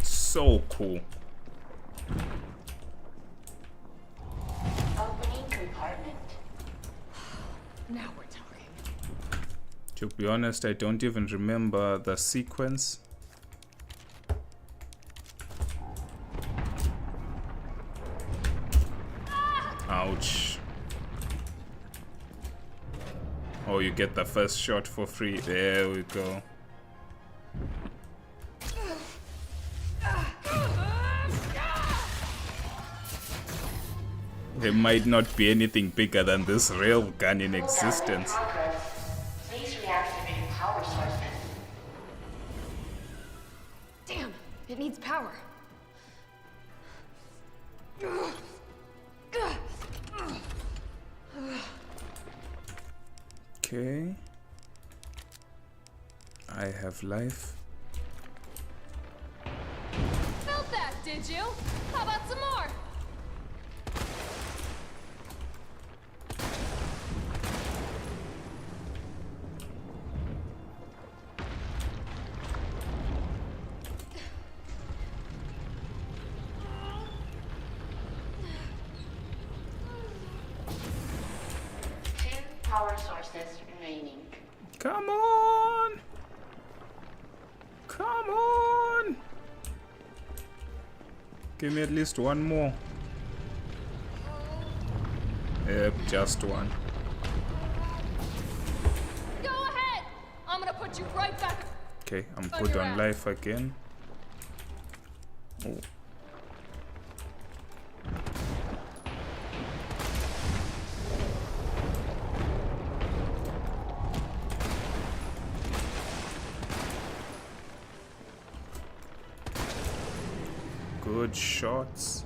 Speaker 1: So cool.
Speaker 5: Opening compartment.
Speaker 7: Now we're talking.
Speaker 1: To be honest, I don't even remember the sequence. Ouch. Oh, you get the first shot for free. There we go. There might not be anything bigger than this railgun in existence.
Speaker 5: Please reactivate power sources.
Speaker 3: Damn, it needs power.
Speaker 1: Okay. I have life.
Speaker 7: Felt that, did you? How about some more?
Speaker 5: Power sources remaining.
Speaker 1: Come on! Come on! Give me at least one more. Yep, just one.
Speaker 7: Go ahead! I'm gonna put you right back.
Speaker 1: Okay, I'm
Speaker 7: On
Speaker 1: good
Speaker 7: your
Speaker 1: on
Speaker 7: ass.
Speaker 1: life again. Oh. Good shots.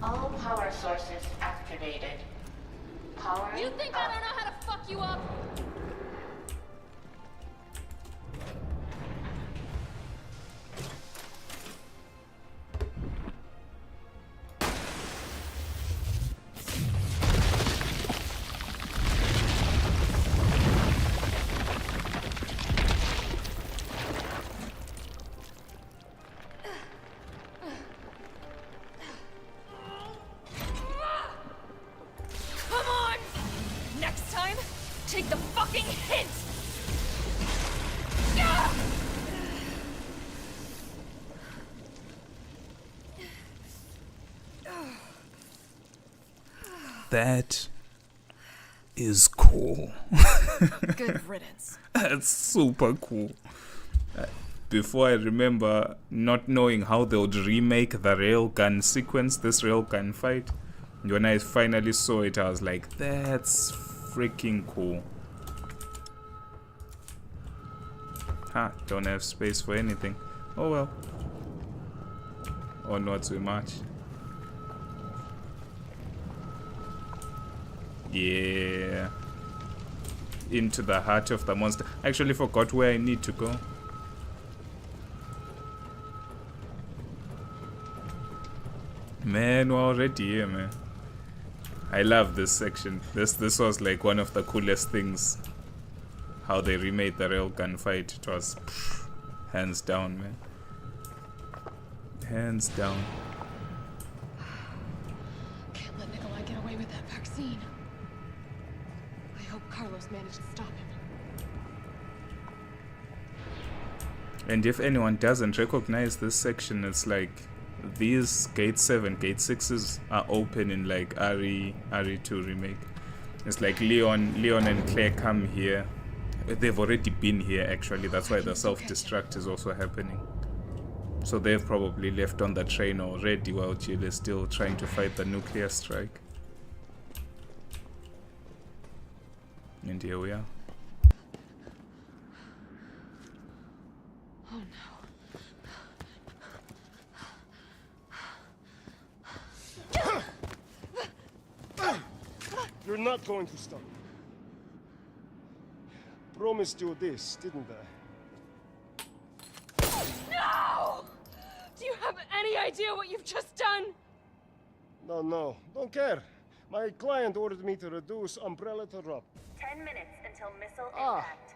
Speaker 5: All power sources activated. Power.
Speaker 7: You think I don't know how to fuck you up? Come on! Next time, take the fucking hint! Yeah!
Speaker 1: That is cool.
Speaker 7: Good riddance.
Speaker 1: That's super cool. Before I remember not knowing how they would remake the railgun sequence, this railgun fight. When I finally saw it, I was like, that's freaking cool. Ha, don't have space for anything. Oh well. Or not so much. Yeah. Into the heart of the monster. I actually forgot where I need to go. Man, we're already here, man. I love this section. This was like one of the coolest things. How they remade the railgun fight. It was hands down, man. Hands down.
Speaker 3: Can't let Nikolai get away with that vaccine. I hope Carlos managed to stop him.
Speaker 1: And if anyone doesn't recognize this section, it's like these gate 7, gate 6s are open in like RE2 remake. It's like Leon and Claire come here. They've already been here, actually. That's why the self-destruct is also happening. So they've probably left on the train already while Jill is still trying to fight the nuclear strike. And here we are.
Speaker 3: Oh no.
Speaker 2: You're not going to stop. Promised you this, didn't I?
Speaker 7: No! Do you have any idea what you've just done?
Speaker 2: No, don't care. My client ordered me to reduce Umbrella to rub.
Speaker 5: 10 minutes until missile
Speaker 2: Ah.
Speaker 5: impact.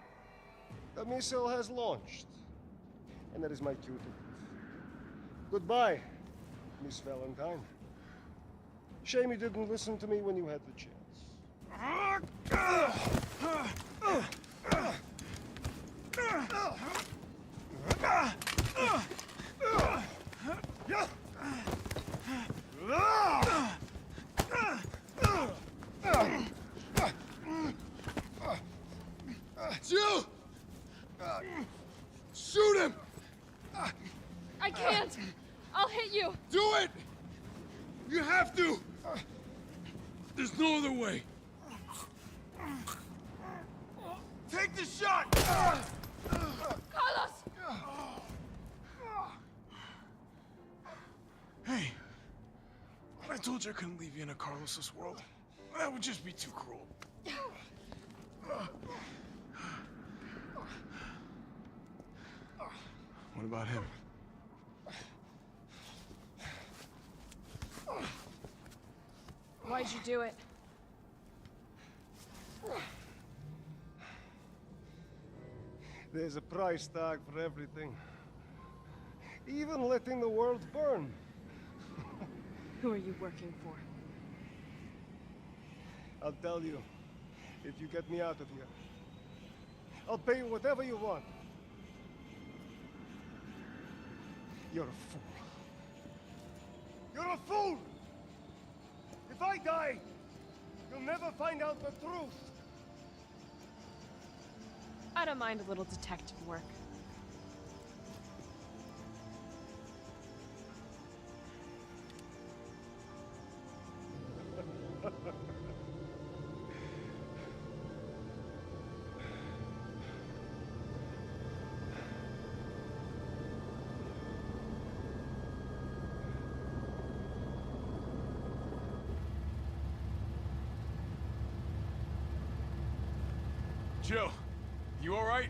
Speaker 2: The missile has launched. And that is my cue to leave. Goodbye, Miss Valentine. Shame you didn't listen to me when you had the chance.
Speaker 6: Jill! Shoot him!
Speaker 7: I can't! I'll hit you!
Speaker 6: Do it! You have to! There's no other way. Take the shot!
Speaker 7: Carlos!
Speaker 4: Hey, I told you I couldn't leave you in a Carlos's world. That would just be too cruel. What about him?
Speaker 7: Why'd you do it?
Speaker 2: There's a price tag for everything. Even letting the world burn.
Speaker 7: Who are you working for?
Speaker 2: I'll tell you, if you get me out of here. I'll pay you whatever you want. You're a fool. You're a fool! If I die, you'll never find out the truth.
Speaker 7: I don't mind a little detective work.
Speaker 6: Jill, you all right?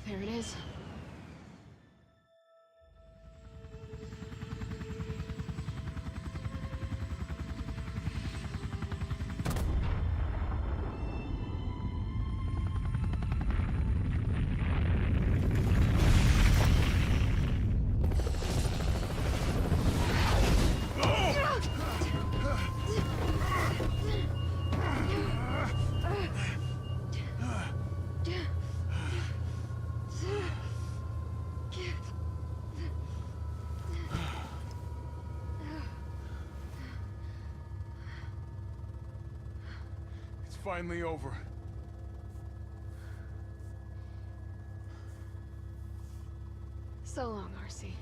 Speaker 3: There it is.
Speaker 6: It's finally over.
Speaker 3: So long, RC.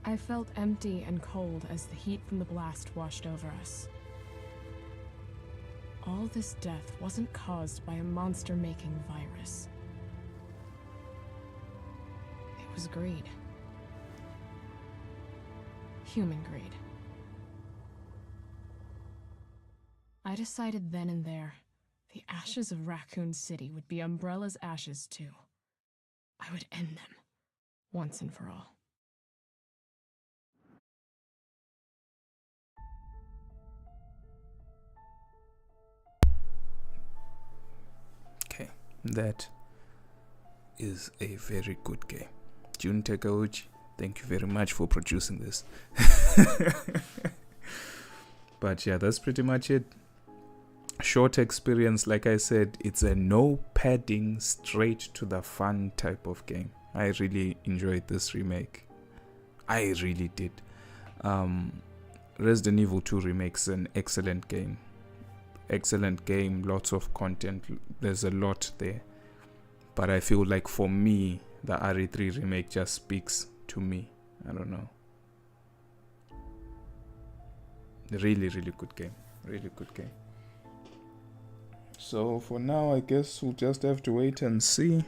Speaker 8: I felt empty and cold as the heat from the blast washed over us. All this death wasn't caused by a monster-making virus. It was greed. Human greed. I decided then and there, the ashes of Raccoon City would be Umbrella's ashes too. I would end them, once and for all.
Speaker 1: Okay, that is a very good game. Jun Takeuchi, thank you very much for producing this. But yeah, that's pretty much it. short experience. Like I said, it's a no padding, straight to the fun type of game. I really enjoyed this remake. I really did. Resident Evil 2 Remake's an excellent game. Excellent game, lots of content. There's a lot there. But I feel like for me, the RE3 remake just speaks to me. I don't know. Really, really good game. Really good game. So for now, I guess we'll just have to wait and see.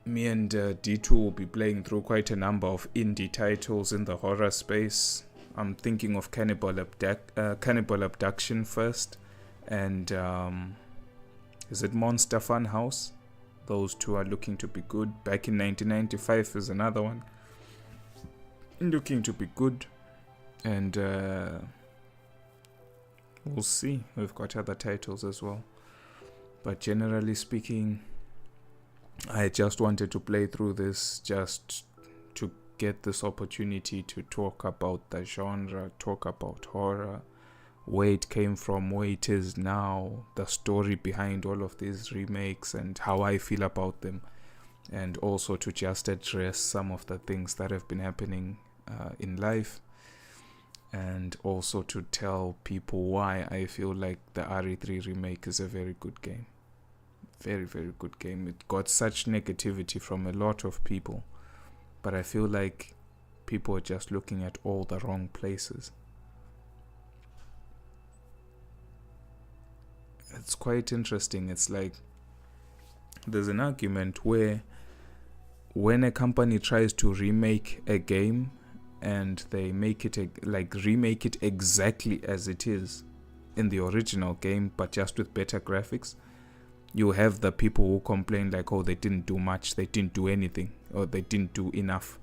Speaker 1: Me and D2 will be playing through quite a number of indie titles in the horror space. I'm thinking of Cannibal Abduction first, and is it Monster Fun House? Those two are looking to be good. Back in 1995 is another one looking to be good, and we'll see. We've got other titles as well, but generally speaking, I just wanted to play through this just to get this opportunity to talk about the genre, talk about horror, where it came from, where it is now, the story behind all of these remakes, and how I feel about them, and also to just address some of the things that have been happening in life, and also to tell people why I feel like the RE3 remake is a very good game. Very, very good game. It got such negativity from a lot of people, but I feel like people are just looking at all the wrong places. It's quite interesting. It's like there's an argument where when a company tries to remake a game and they make it remake it exactly as it is in the original game, but just with better graphics, you have the people who complain like, oh, they didn't do much, they didn't do anything, or they didn't do enough.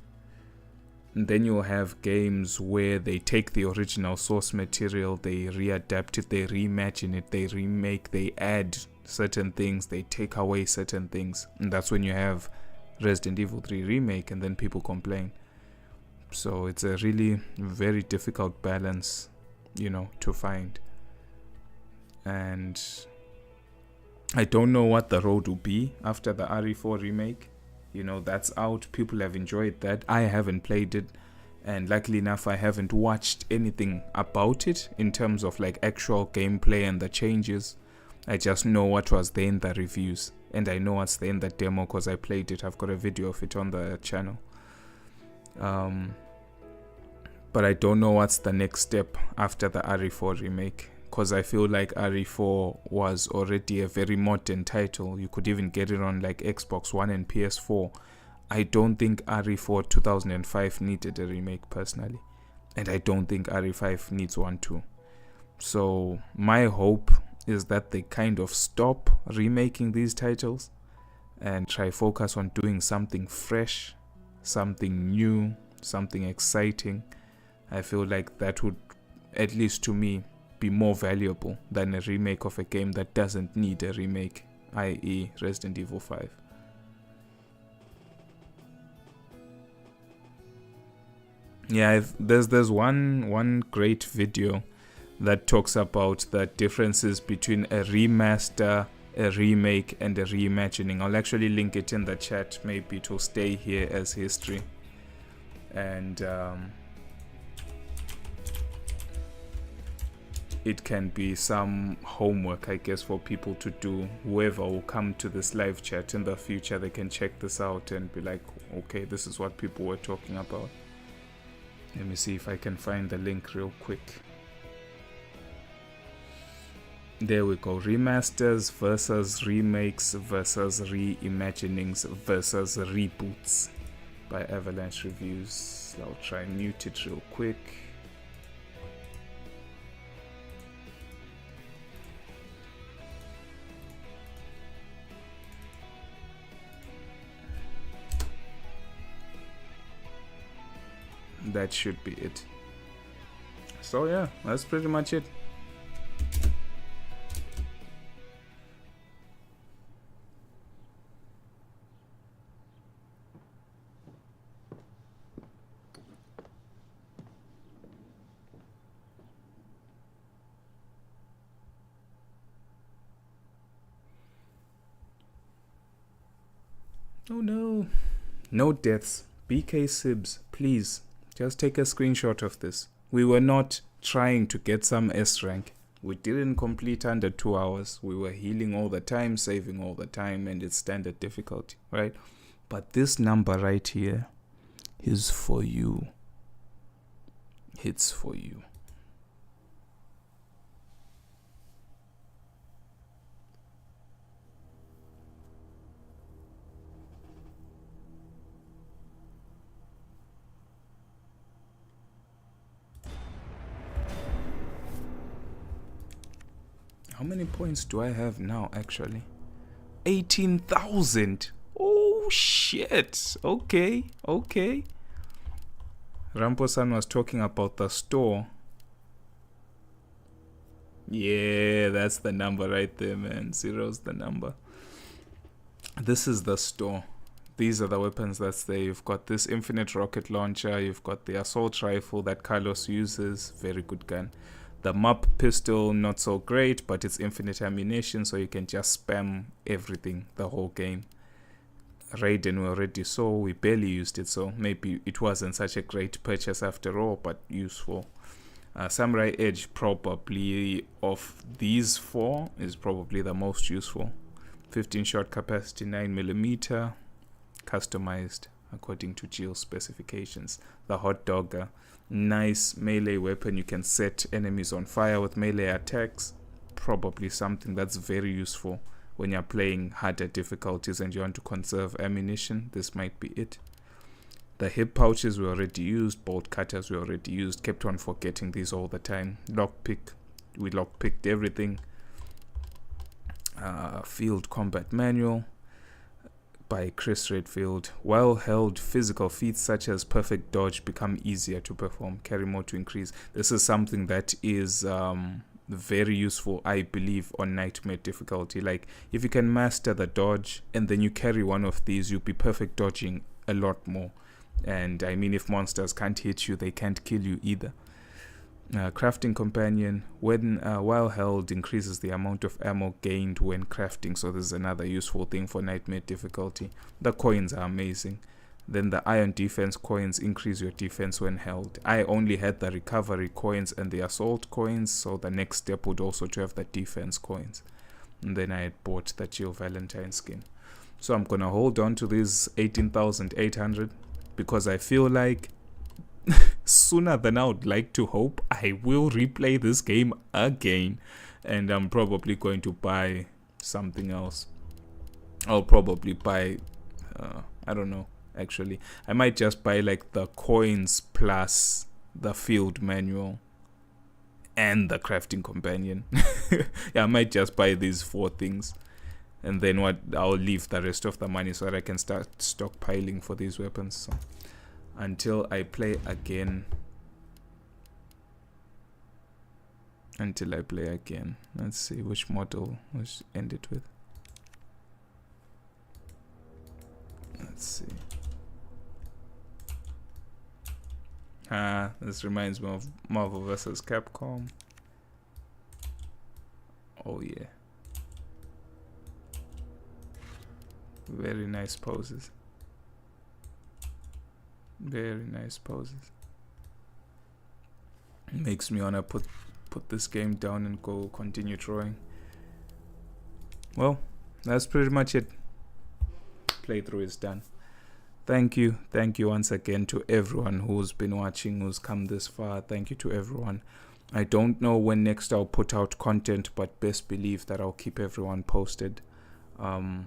Speaker 1: And then you have games where they take the original source material, they readapt it, they reimagine it, they remake, they add certain things, they take away certain things. And that's when you have Resident Evil 3 Remake, and then people complain. So it's a really very difficult balance, to find. And I don't know what the road will be after the RE4 remake. That's out. People have enjoyed that. I haven't played it, and luckily enough, I haven't watched anything about it in terms of like actual gameplay and the changes. I just know what was there in the reviews, and I know what's there in the demo because I played it. I've got a video of it on the channel. But I don't know what's the next step after the RE4 remake, because I feel like RE4 was already a very modern title. You could even get it on like Xbox One and PS4. I don't think RE4 2005 needed a remake personally, and I don't think RE5 needs one too. So my hope is that they kind of stop remaking these titles and try focus on doing something fresh, something new, something exciting. I feel like that would, at least to me, be more valuable than a remake of a game that doesn't need a remake, i.e. Resident Evil 5. Yeah, there's one great video that talks about the differences between a remaster, a remake, and a reimagining. I'll actually link it in the chat. Maybe it will stay here as history. And it can be some homework, I guess, for people to do. Whoever will come to this live chat in the future, they can check this out and be like, okay, this is what people were talking about. Let me see if I can find the link real quick. There we go. Remasters versus remakes versus reimaginings versus reboots by Avalanche Reviews. I'll try and mute it real quick. That should be it. So yeah, that's pretty much it. Oh no. No deaths. BK Sibs, please, just take a screenshot of this. We were not trying to get some S rank. We didn't complete under 2 hours. We were healing all the time, saving all the time, and it's standard difficulty, right? But this number right here is for you. It's for you. How many points do I have now, actually? 18,000. Oh, shit. Okay. Rampo-san was talking about the store. Yeah, that's the number right there, man. Zero's the number. This is the store. These are the weapons that's there. You've got this infinite rocket launcher. You've got the assault rifle that Carlos uses. Very good gun. The MUP pistol, not so great, but it's infinite ammunition, so you can just spam everything the whole game. Raiden we already saw, we barely used it, so maybe it wasn't such a great purchase after all, but useful. Samurai Edge, probably of these four, is probably the most useful. 15 shot capacity, 9mm, customized according to Jill's specifications. The hot dogger, nice melee weapon. You can set enemies on fire with melee attacks. Probably something that's very useful when you're playing harder difficulties and you want to conserve ammunition. This might be it. The hip pouches we already used. Bolt cutters we already used. Kept on forgetting these all the time. Lockpick, we lockpicked everything. Field combat manual by Chris Redfield. Well held physical feats such as perfect dodge become easier to perform. Carry more to increase. This is something that is very useful, I believe, on nightmare difficulty. Like, if you can master the dodge and then you carry one of these, you'll be perfect dodging a lot more. And I mean, if monsters can't hit you, they can't kill you either. Crafting companion, when while held, increases the amount of ammo gained when crafting, so this is another useful thing for nightmare difficulty. The coins are amazing. Then the iron defense coins increase your defense when held. I only had the recovery coins and the assault coins, so the next step would also to have the defense coins. And then I had bought the Jill Valentine skin. So I'm gonna hold on to these 18,800 because I feel like sooner than I would like to hope, I will replay this game again, and I'm probably going to buy something else. I'll probably buy I don't know, actually I might just buy like the coins plus the field manual and the crafting companion. Yeah, I might just buy these 4 things, and then I'll leave the rest of the money so that I can start stockpiling for these weapons. So until I play again. Let's see which model let's end it with. Let's see. This reminds me of Marvel vs. Capcom. Oh yeah. Very nice poses. Very nice poses. Makes me wanna put this game down and go continue drawing. Well, that's pretty much it. Playthrough is done. Thank you once again to everyone who's been watching, who's come this far. Thank you to everyone. I don't know when next I'll put out content, but best believe that I'll keep everyone posted. I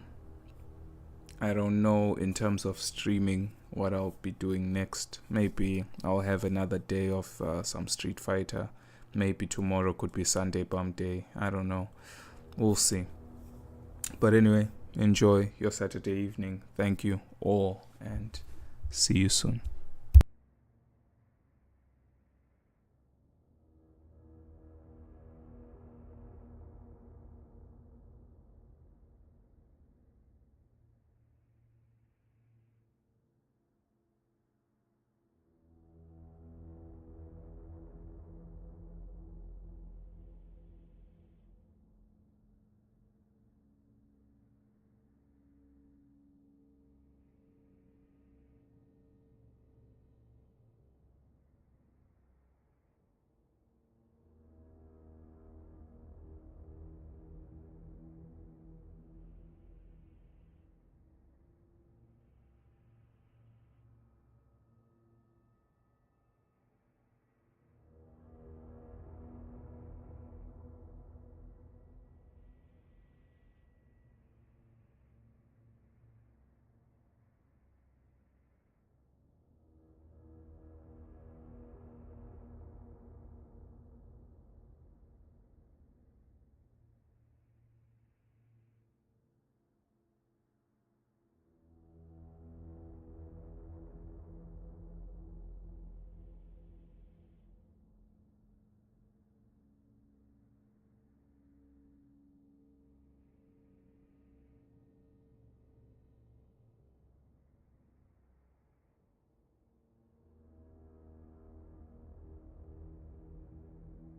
Speaker 1: don't know in terms of streaming what I'll be doing next. Maybe I'll have another day of some Street Fighter. Maybe tomorrow could be Sunday Bum Day. I don't know. We'll see. But anyway, enjoy your Saturday evening. Thank you all, and see you soon.